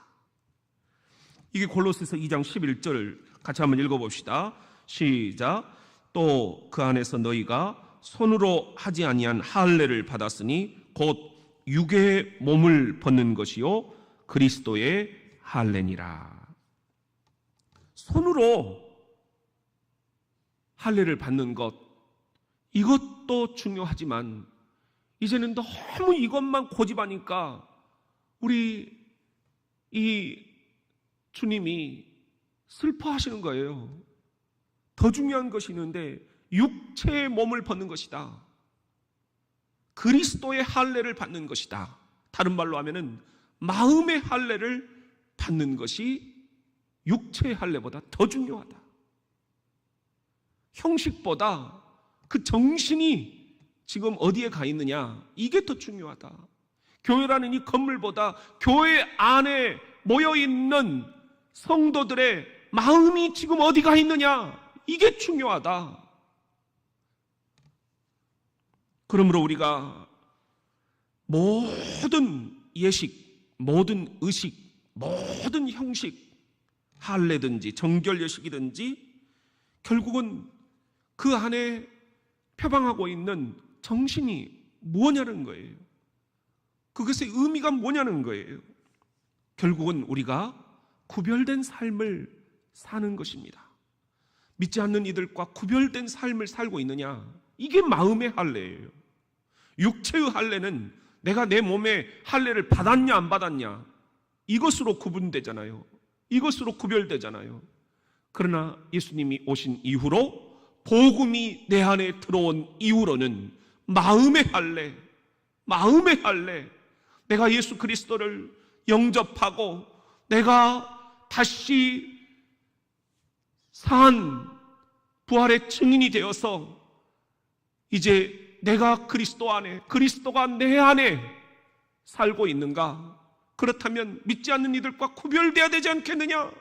이게 골로새서 2장 11절 같이 한번 읽어봅시다. 시작. 또 그 안에서 너희가 손으로 하지 아니한 할례를 받았으니 곧 육의 몸을 벗는 것이요 그리스도의 할례니라. 손으로 할례를 받는 것, 이것도 중요하지만 이제는 너무 이것만 고집하니까 우리 이 주님이 슬퍼하시는 거예요. 더 중요한 것이 있는데 육체의 몸을 벗는 것이다. 그리스도의 할례를 받는 것이다. 다른 말로 하면은 마음의 할례를 받는 것이 육체의 할례보다 더 중요하다. 형식보다 그 정신이 지금 어디에 가 있느냐, 이게 더 중요하다. 교회라는 이 건물보다 교회 안에 모여있는 성도들의 마음이 지금 어디 가 있느냐, 이게 중요하다. 그러므로 우리가 모든 예식, 모든 의식, 모든 형식, 할례든지 정결예식이든지 결국은 그 안에 표방하고 있는 정신이 뭐냐는 거예요. 그것의 의미가 뭐냐는 거예요. 결국은 우리가 구별된 삶을 사는 것입니다. 믿지 않는 이들과 구별된 삶을 살고 있느냐, 이게 마음의 할례예요. 육체의 할례는 내가 내 몸에 할례를 받았냐 안 받았냐, 이것으로 구분되잖아요. 이것으로 구별되잖아요. 그러나 예수님이 오신 이후로, 복음이 내 안에 들어온 이후로는 마음의 할례, 마음의 할례, 내가 예수 그리스도를 영접하고 내가 다시 산 부활의 증인이 되어서 이제 내가 그리스도 안에, 그리스도가 내 안에 살고 있는가? 그렇다면 믿지 않는 이들과 구별되어야 되지 않겠느냐?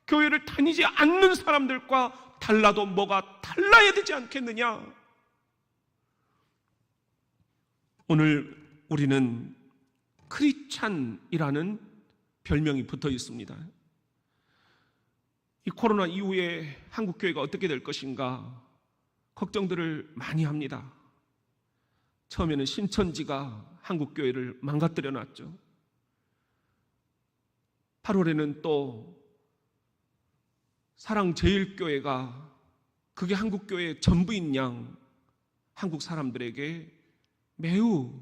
교회를 다니지 않는 사람들과 달라도 뭐가 달라야 되지 않겠느냐? 오늘 우리는 크리스찬이라는 별명이 붙어 있습니다. 이 코로나 이후에 한국교회가 어떻게 될 것인가 걱정들을 많이 합니다. 처음에는 신천지가 한국교회를 망가뜨려 놨죠. 8월에는 또 사랑제일교회가 그게 한국교회의 전부인 양 한국 사람들에게 매우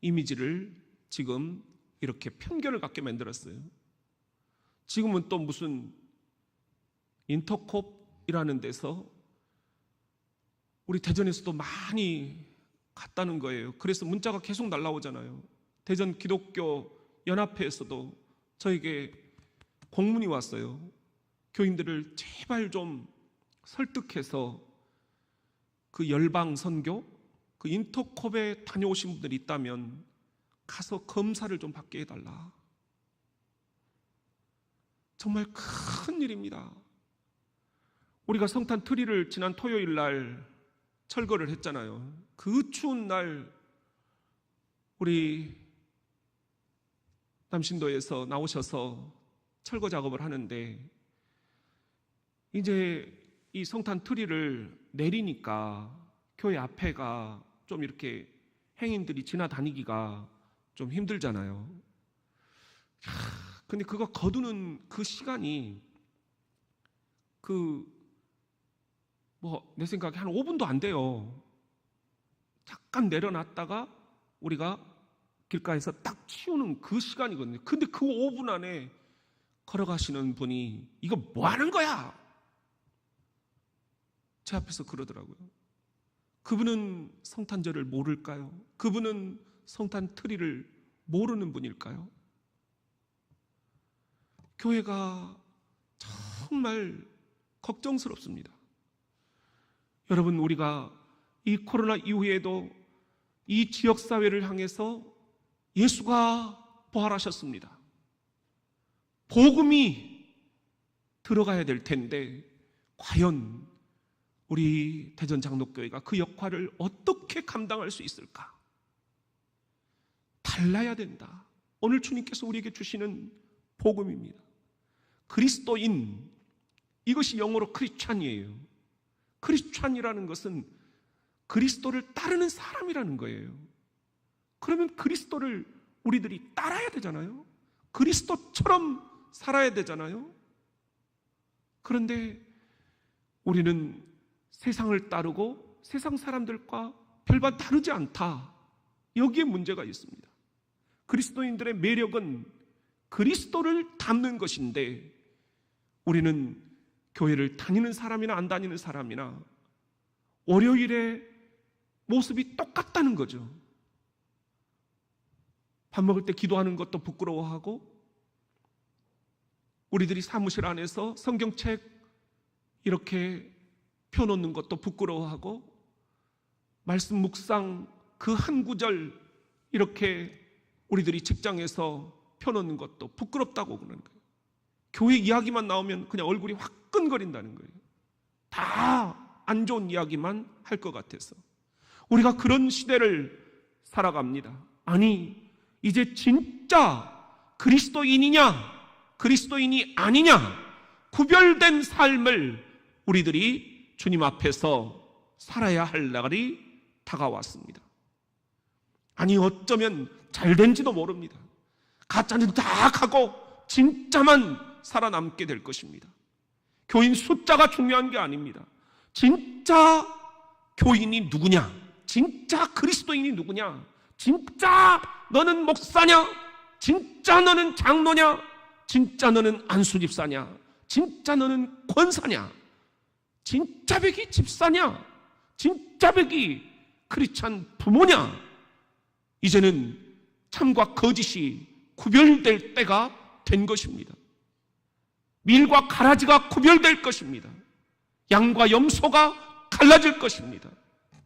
이미지를 지금 이렇게 편견을 갖게 만들었어요. 지금은 또 무슨 인터콥이라는 데서 우리 대전에서도 많이 갔다는 거예요. 그래서 문자가 계속 날라오잖아요. 대전 기독교 연합회에서도 저에게 공문이 왔어요. 교인들을 제발 좀 설득해서 그 열방 선교, 그 인터콥에 다녀오신 분들이 있다면 가서 검사를 좀 받게 해달라. 정말 큰 일입니다. 우리가 성탄 트리를 지난 토요일 날 철거를 했잖아요. 그 추운 날 우리 남신도에서 나오셔서 철거 작업을 하는데 이제 이 성탄 트리를 내리니까 교회 앞에가 좀 이렇게 행인들이 지나다니기가 좀 힘들잖아요. 근데 그거 거두는 그 시간이 내 생각에 한 5분도 안 돼요. 잠깐 내려놨다가 우리가 길가에서 딱 치우는 그 시간이거든요. 근데 그 5분 안에 걸어가시는 분이 이거 뭐 하는 거야? 제 앞에서 그러더라고요. 그분은 성탄절을 모를까요? 그분은 성탄 트리를 모르는 분일까요? 교회가 정말 걱정스럽습니다. 여러분, 우리가 이 코로나 이후에도 이 지역사회를 향해서 예수가 부활하셨습니다. 복음이 들어가야 될 텐데 과연 우리 대전장로교회가 그 역할을 어떻게 감당할 수 있을까? 달라야 된다. 오늘 주님께서 우리에게 주시는 복음입니다. 그리스도인, 이것이 영어로 크리스찬이에요. 크리스찬이라는 것은 그리스도를 따르는 사람이라는 거예요. 그러면 그리스도를 우리들이 따라야 되잖아요. 그리스도처럼 살아야 되잖아요. 그런데 우리는 세상을 따르고 세상 사람들과 별반 다르지 않다. 여기에 문제가 있습니다. 그리스도인들의 매력은 그리스도를 닮는 것인데 우리는 교회를 다니는 사람이나 안 다니는 사람이나 월요일에 모습이 똑같다는 거죠. 밥 먹을 때 기도하는 것도 부끄러워하고 우리들이 사무실 안에서 성경책 이렇게 펴놓는 것도 부끄러워하고 말씀 묵상 그 한 구절 이렇게 우리들이 직장에서 펴놓는 것도 부끄럽다고 그러는 거예요. 교회 이야기만 나오면 그냥 얼굴이 화끈거린다는 거예요. 다 안 좋은 이야기만 할 것 같아서. 우리가 그런 시대를 살아갑니다. 아니, 이제 진짜 그리스도인이냐 그리스도인이 아니냐 구별된 삶을 우리들이 주님 앞에서 살아야 할 날이 다가왔습니다. 아니, 어쩌면 잘된지도 모릅니다. 가짜는 다 가고 진짜만 살아남게 될 것입니다. 교인 숫자가 중요한 게 아닙니다. 진짜 교인이 누구냐? 진짜 그리스도인이 누구냐? 진짜 너는 목사냐? 진짜 너는 장로냐? 진짜 너는 안수집사냐? 진짜 너는 권사냐? 진짜 백이 집사냐? 진짜 백이 크리스찬 부모냐? 이제는 참과 거짓이 구별될 때가 된 것입니다. 밀과 가라지가 구별될 것입니다. 양과 염소가 갈라질 것입니다.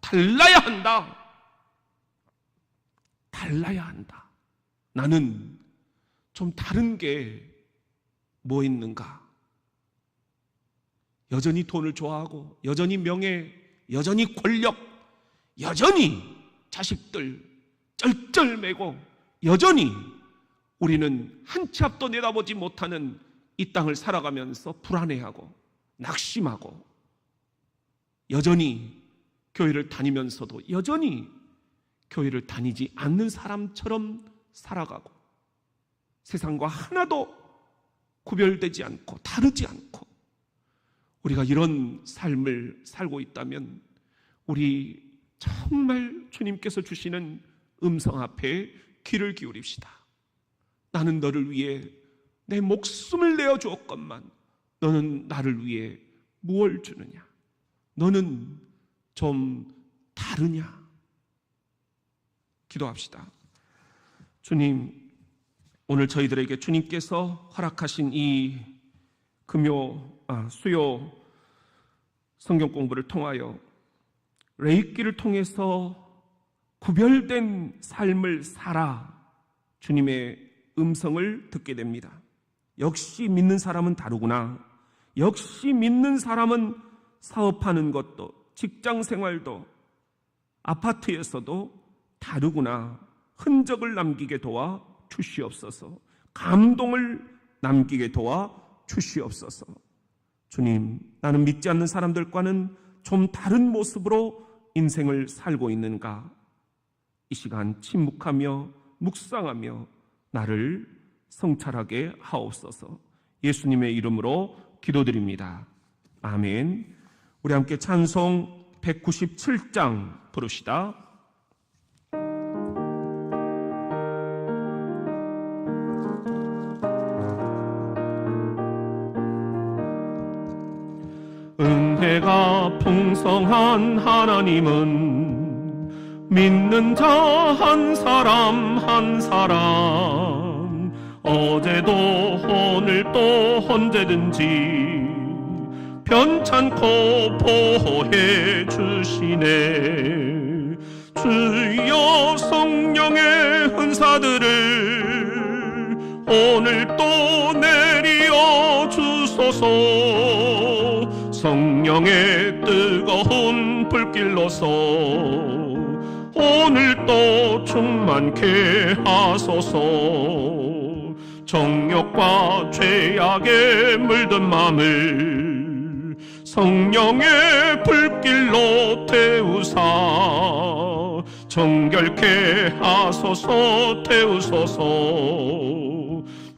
달라야 한다. 달라야 한다. 나는 좀 다른 게 뭐 있는가? 여전히 돈을 좋아하고 여전히 명예, 여전히 권력, 여전히 자식들 쩔쩔매고 여전히 우리는 한 치 앞도 내다보지 못하는 이 땅을 살아가면서 불안해하고 낙심하고 여전히 교회를 다니면서도 여전히 교회를 다니지 않는 사람처럼 살아가고 세상과 하나도 구별되지 않고 다르지 않고 우리가 이런 삶을 살고 있다면 우리 정말 주님께서 주시는 음성 앞에 귀를 기울입시다. 나는 너를 위해 내 목숨을 내어주었건만 너는 나를 위해 무엇을 주느냐? 너는 좀 다르냐? 기도합시다. 주님, 오늘 저희들에게 주님께서 허락하신 이 수요 성경 공부를 통하여 레위기를 통해서 구별된 삶을 살아 주님의 음성을 듣게 됩니다. 역시 믿는 사람은 다르구나. 역시 믿는 사람은 사업하는 것도 직장 생활도 아파트에서도 다르구나. 흔적을 남기게 도와 주시옵소서. 감동을 남기게 도와 주시옵소서. 주님, 나는 믿지 않는 사람들과는 좀 다른 모습으로 인생을 살고 있는가? 이 시간 침묵하며 묵상하며 나를 성찰하게 하옵소서. 예수님의 이름으로 기도드립니다. 아멘. 우리 함께 찬송 197장 부릅시다. 은혜 은혜가 풍성한 하나님은 믿는 자 한 사람 한 사람 어제도 오늘도 언제든지 변찮고 보호해 주시네. 주여 성령의 은사들을 오늘 또 내리어 주소서. 성령의 뜨거운 불길로서 오늘 또 충만케 하소서. 정욕과 죄악에 물든 마음을 성령의 불길로 태우사 정결케 하소서. 태우소서.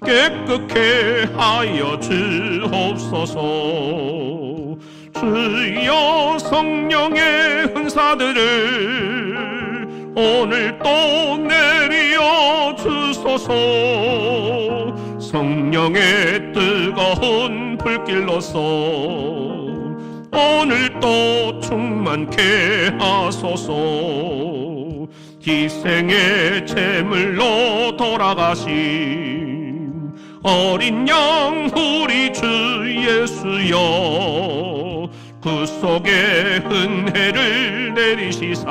깨끗게 하여 주옵소서. 주여 성령의 은사들을 오늘 또 내리어 주소서. 성령의 뜨거운 불길로서 오늘 또 충만케 하소서. 희생의 제물로 돌아가신 어린 양 우리 주 예수여, 그 속에 은혜를 내리시사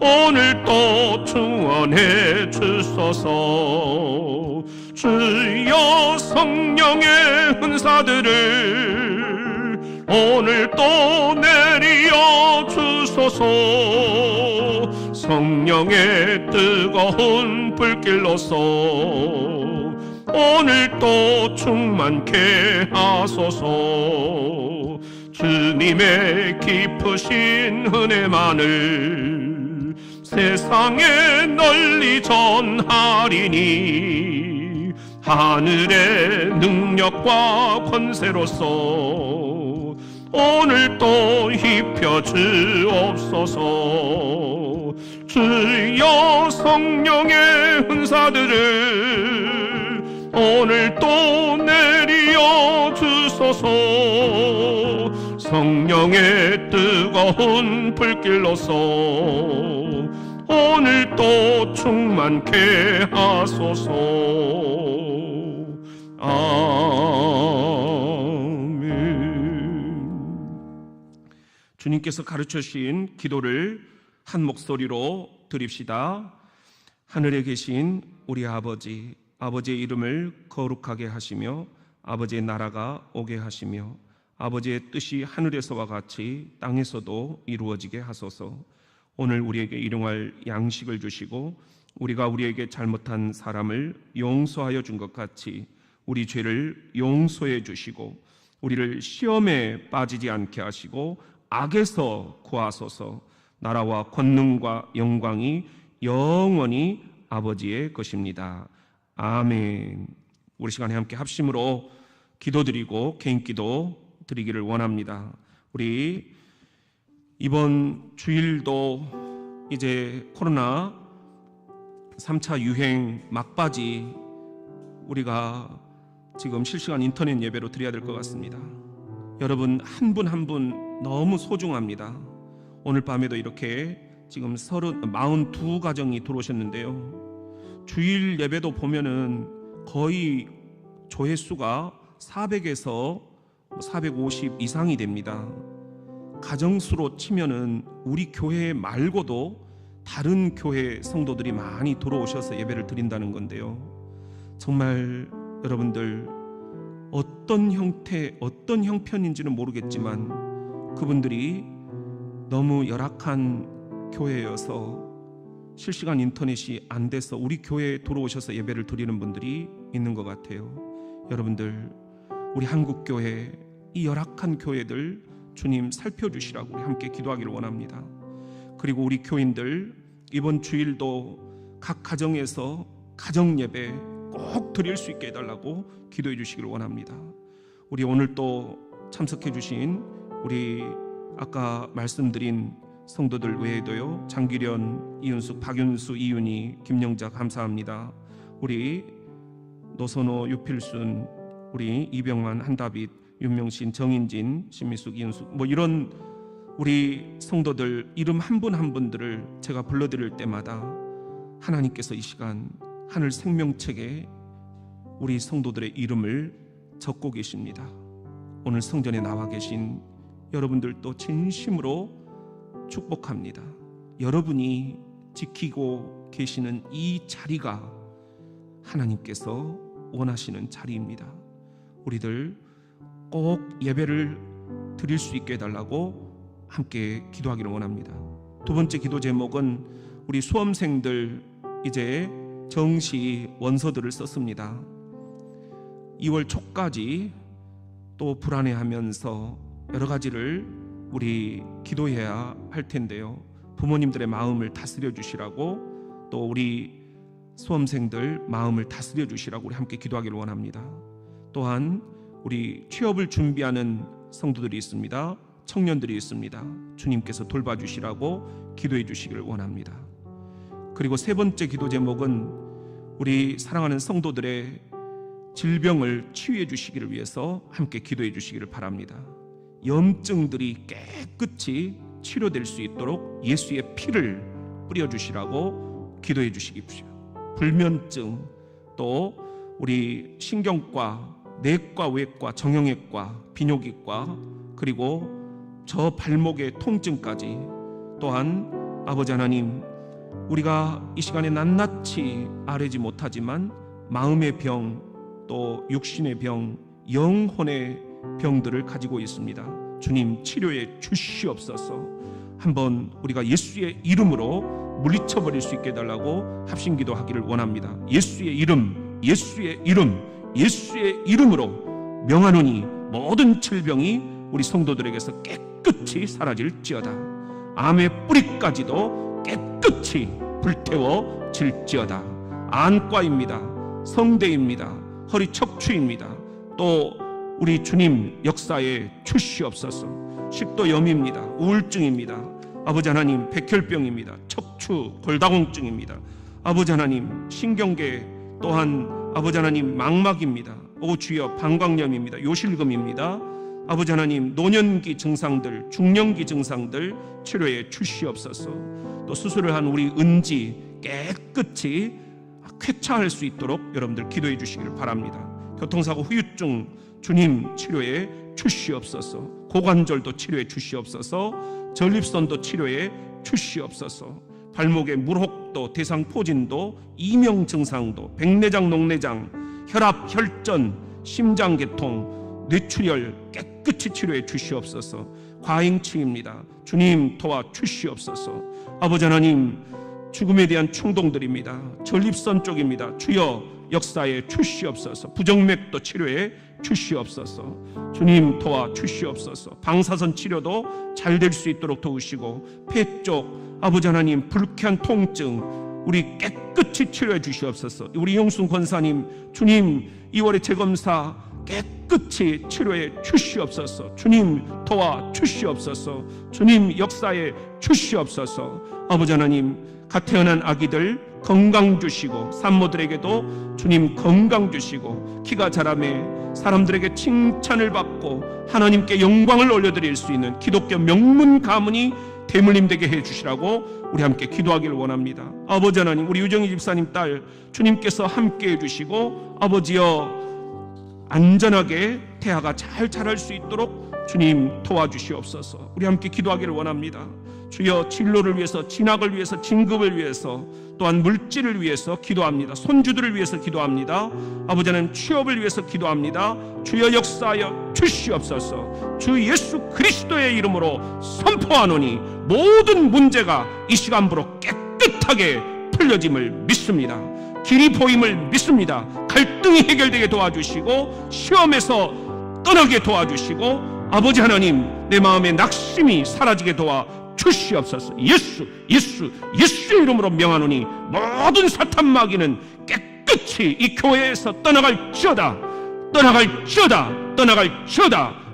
오늘 또 충원해 주소서. 주여 성령의 은사들을 오늘 또 내리어 주소서. 성령의 뜨거운 불길로서 오늘 또 충만케 하소서. 주님의 깊으신 은혜만을 세상에 널리 전하리니 하늘의 능력과 권세로서 오늘 또 입혀 주옵소서. 주여 성령의 은사들을 오늘 또 내리어 주소서. 성령의 뜨거운 불길로서 오늘 또 충만케 하소서. 아멘. 주님께서 가르쳐 주신 기도를 한 목소리로 드립시다. 하늘에 계신 우리 아버지, 아버지의 이름을 거룩하게 하시며 아버지의 나라가 오게 하시며 아버지의 뜻이 하늘에서와 같이 땅에서도 이루어지게 하소서. 오늘 우리에게 일용할 양식을 주시고 우리가 우리에게 잘못한 사람을 용서하여 준 것 같이 우리 죄를 용서해 주시고 우리를 시험에 빠지지 않게 하시고 악에서 구하소서. 나라와 권능과 영광이 영원히 아버지의 것입니다. 아멘. 우리 시간에 함께 합심으로 기도드리고 개인 기도 드리기를 원합니다. 우리 이번 주일도 이제 코로나 3차 유행 막바지 우리가 지금 실시간 인터넷 예배로 드려야 될 것 같습니다. 여러분 한 분 한 분 너무 소중합니다. 오늘 밤에도 이렇게 지금 42가정이 들어오셨는데요. 주일 예배도 보면은 거의 조회수가 400에서 450 이상이 됩니다. 가정수로 치면은 우리 교회 말고도 다른 교회 성도들이 많이 들어오셔서 예배를 드린다는 건데요. 정말 여러분들 어떤 형태, 어떤 형편인지는 모르겠지만 그분들이 너무 열악한 교회여서 실시간 인터넷이 안 돼서 우리 교회에 들어오셔서 예배를 드리는 분들이 있는 것 같아요. 여러분들 우리 한국교회 이 열악한 교회들 주님 살펴주시라고 우리 함께 기도하기를 원합니다. 그리고 우리 교인들 이번 주일도 각 가정에서 가정 예배 꼭 드릴 수 있게 해달라고 기도해 주시기를 원합니다. 우리 오늘 또 참석해 주신 우리 아까 말씀드린 성도들 외에도요, 장기련, 이윤숙, 박윤수, 이윤희, 김영자 감사합니다. 우리 노선호, 유필순, 우리 이병만, 한다빗, 윤명신, 정인진, 신미숙, 이은숙 뭐 이런 우리 성도들 이름 한 분 한 분들을 제가 불러드릴 때마다 하나님께서 이 시간 하늘 생명책에 우리 성도들의 이름을 적고 계십니다. 오늘 성전에 나와 계신 여러분들도 진심으로 축복합니다. 여러분이 지키고 계시는 이 자리가 하나님께서 원하시는 자리입니다. 우리들 꼭 예배를 드릴 수 있게 해달라고 함께 기도하기를 원합니다. 두 번째 기도 제목은 우리 수험생들 이제 정시 원서들을 썼습니다. 2월 초까지 또 불안해하면서 여러 가지를 우리 기도해야 할 텐데요. 부모님들의 마음을 다스려 주시라고 또 우리 수험생들 마음을 다스려 주시라고 우리 함께 기도하기를 원합니다. 또한 우리 취업을 준비하는 성도들이 있습니다. 청년들이 있습니다. 주님께서 돌봐주시라고 기도해 주시기를 원합니다. 그리고 세 번째 기도 제목은 우리 사랑하는 성도들의 질병을 치유해 주시기를 위해서 함께 기도해 주시기를 바랍니다. 염증들이 깨끗이 치료될 수 있도록 예수의 피를 뿌려주시라고 기도해 주시십시오. 불면증, 또 우리 신경과, 내과, 외과, 정형외과, 비뇨기과, 그리고 저 발목의 통증까지, 또한 아버지 하나님, 우리가 이 시간에 낱낱이 아뢰지 못하지만 마음의 병, 또 육신의 병, 영혼의 병들을 가지고 있습니다. 주님 치료해 주시옵소서. 한번 우리가 예수의 이름으로 물리쳐버릴 수 있게 해달라고 합심기도 하기를 원합니다. 예수의 이름, 예수의 이름, 예수의 이름으로 명하노니 모든 질병이 우리 성도들에게서 깨끗이 사라질지어다. 암의 뿌리까지도 깨끗이 불태워질지어다. 안과입니다. 성대입니다. 허리 척추입니다. 또 우리 주님 역사에 주시옵소서. 식도염입니다. 우울증입니다. 아버지 하나님 백혈병입니다. 척추 골다공증입니다. 아버지 하나님 신경계, 또한 아버지 하나님 망막입니다. 오 주여 방광염입니다. 요실금입니다. 아버지 하나님 노년기 증상들, 중년기 증상들 치료해 주시옵소서. 또 수술을 한 우리 은지 깨끗이 쾌차할 수 있도록 여러분들 기도해 주시기를 바랍니다. 교통사고 후유증 주님 치료해 주시옵소서. 고관절도 치료해 주시옵소서. 전립선도 치료해 주시옵소서. 발목의 물혹도, 대상포진도, 이명 증상도, 백내장, 녹내장, 혈압, 혈전, 심장계통, 뇌출혈 깨끗이 치료해 주시옵소서. 과잉층입니다. 주님 도와 주시옵소서. 아버지 하나님 죽음에 대한 충동들입니다. 전립선 쪽입니다. 주여 역사에 주시옵소서. 부정맥도 치료해 주시옵소서. 주님 도와 주시옵소서. 방사선 치료도 잘 될 수 있도록 도우시고, 폐 쪽 아버지 하나님 불쾌한 통증 우리 깨끗이 치료해 주시옵소서. 우리 영순 권사님 주님 2월의 재검사 깨끗이 치료해 주시옵소서. 주님 도와 주시옵소서. 주님 역사에 주시옵소서. 아버지 하나님 갓 태어난 아기들 건강 주시고, 산모들에게도 주님 건강 주시고, 키가 자라매 사람들에게 칭찬을 받고 하나님께 영광을 올려드릴 수 있는 기독교 명문 가문이 대물림 되게 해주시라고 우리 함께 기도하기를 원합니다. 아버지 하나님 우리 유정희 집사님 딸 주님께서 함께 해주시고, 아버지여 안전하게 태아가 잘 자랄 수 있도록 주님 도와주시옵소서. 우리 함께 기도하기를 원합니다. 주여 진로를 위해서, 진학을 위해서, 진급을 위해서, 또한 물질을 위해서 기도합니다. 손주들을 위해서 기도합니다. 아버지 하나님 취업을 위해서 기도합니다. 주여 역사하여 주시옵소서. 주 예수 그리스도의 이름으로 선포하노니 모든 문제가 이 시간부로 깨끗하게 풀려짐을 믿습니다. 길이 보임을 믿습니다. 갈등이 해결되게 도와주시고, 시험에서 떠나게 도와주시고, 아버지 하나님 내 마음의 낙심이 사라지게 도와 주시옵소서. 예수의 이름으로 명하노니 모든 사탄 마귀는 깨끗이 이 교회에서 떠나갈지어다.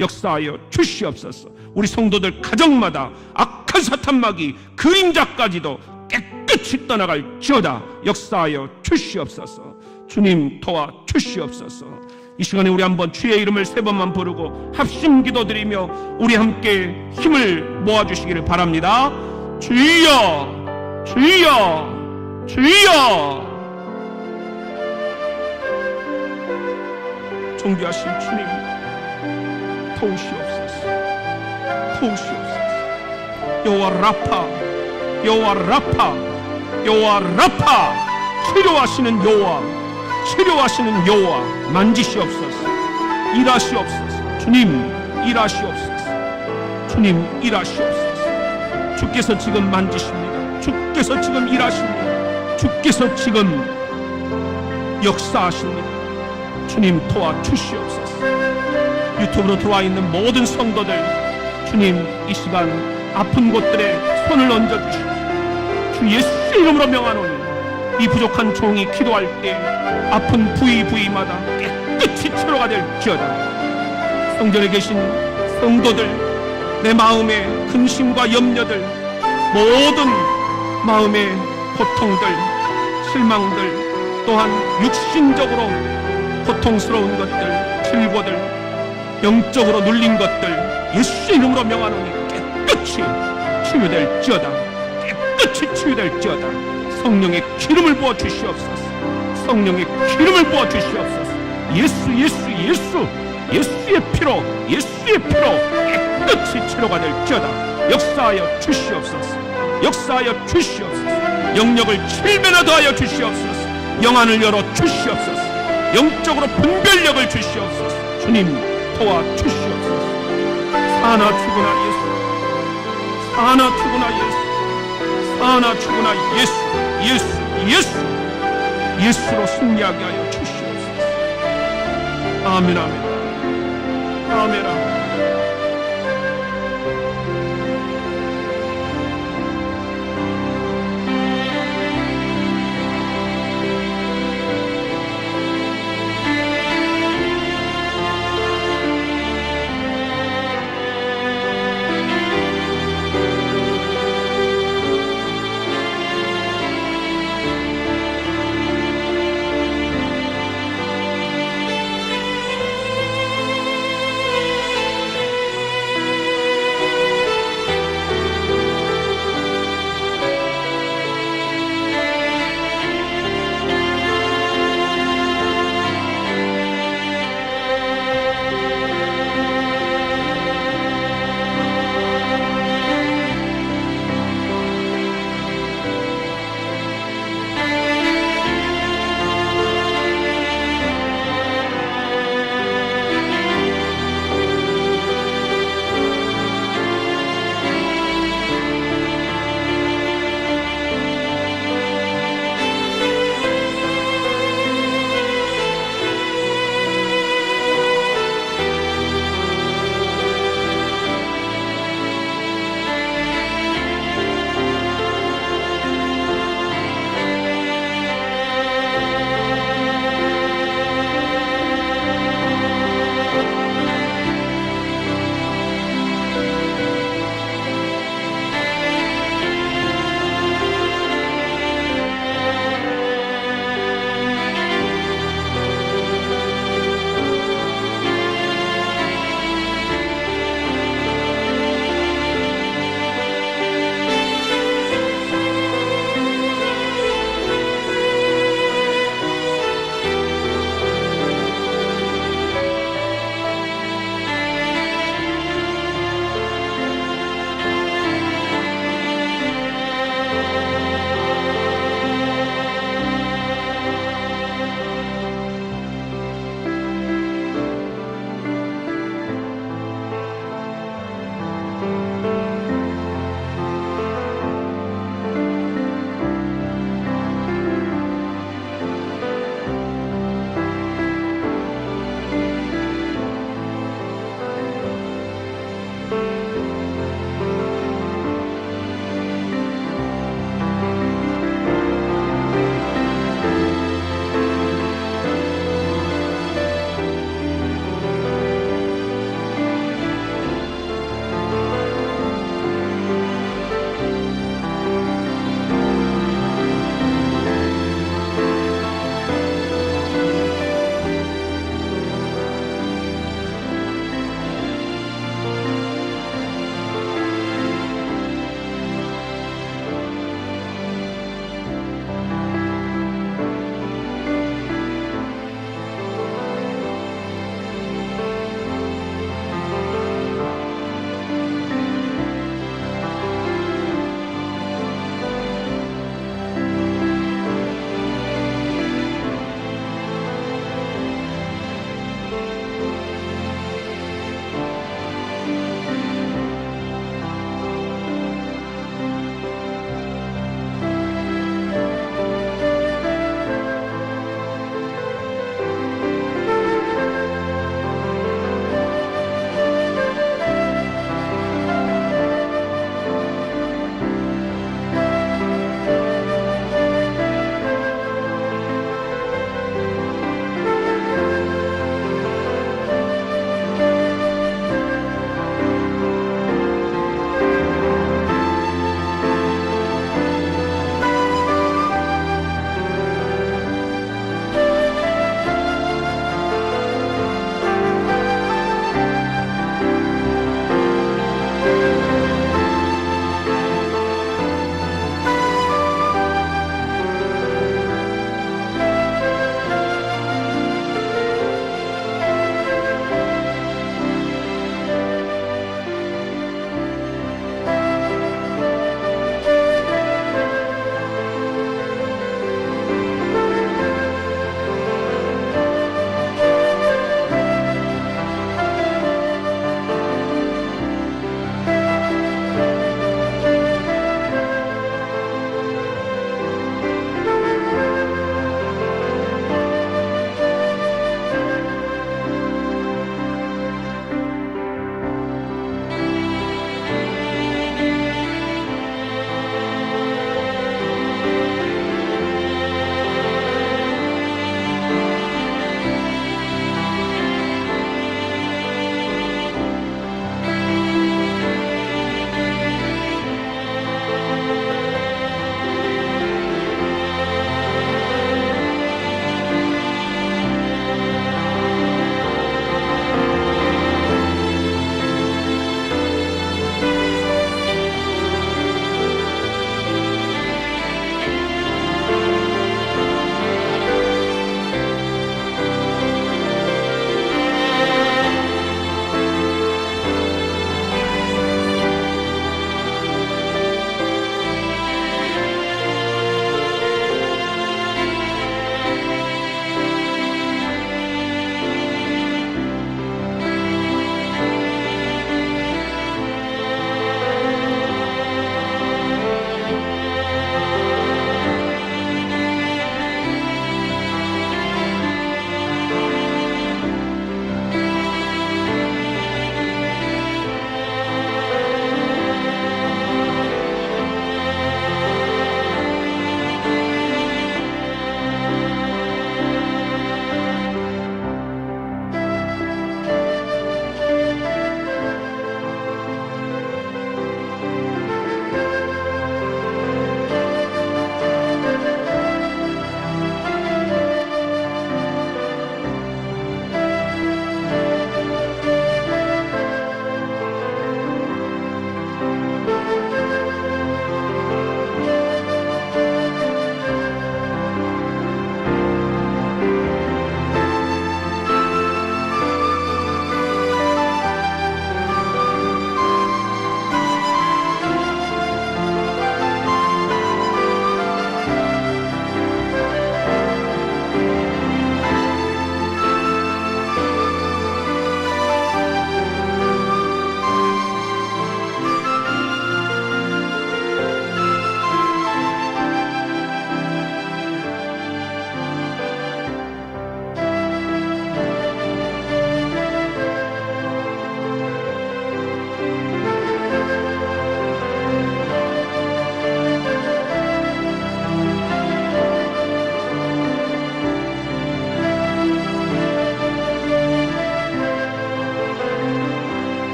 역사하여 주시옵소서. 우리 성도들 가정마다 악한 사탄 마귀 그림자까지도 깨끗이 떠나갈지어다. 역사하여 주시옵소서. 주님 도와주시옵소서. 이 시간에 우리 한번 주의 이름을 3번만 부르고 합심 기도드리며 우리 함께 힘을 모아주시기를 바랍니다. 주여, 주여, 주여. 존귀하신 주님, 도우시옵소서, 도우시옵소서. 여호와 라파, 여호와 라파, 여호와 라파. 치료하시는 여호와, 치료하시는 여호와 만지시옵소서. 일하시옵소서. 주님 일하시옵소서. 주님 일하시옵소서. 주께서 지금 만지십니다. 주께서 지금 일하십니다. 주께서 지금 역사하십니다. 주님 도와주시옵소서. 유튜브로 들어와 있는 모든 성도들, 주님 이 시간 아픈 곳들에 손을 얹어주시옵소서. 주 예수 이름으로 명하노니 이 부족한 종이 기도할 때 아픈 부위마다 깨끗이 치료가 될지어다. 성전에 계신 성도들, 내 마음의 근심과 염려들, 모든 마음의 고통들, 실망들, 또한 육신적으로 고통스러운 것들, 질고들, 영적으로 눌린 것들 예수 이름으로 명하노니 깨끗이 치유될지어다. 깨끗이 치유될지어다. 성령의 기름을 부어 주시옵소서. 성령의 기름을 부어 주시옵소서. 예수의 피로, 예수의 피로 깨끗이 치료가 될지어다. 역사하여 주시옵소서. 역사하여 주시옵소서. 영역을 7배나 더하여 주시옵소서. 영안을 열어 주시옵소서. 영적으로 분별력을 주시옵소서. 주님 도와주시옵소서. 사나 죽으나 예수, 사나 죽으나 예수, 사나 죽으나 예수, 예수로 승리하게 하여 주시옵소서. 아멘, 아멘, 아멘, 아멘.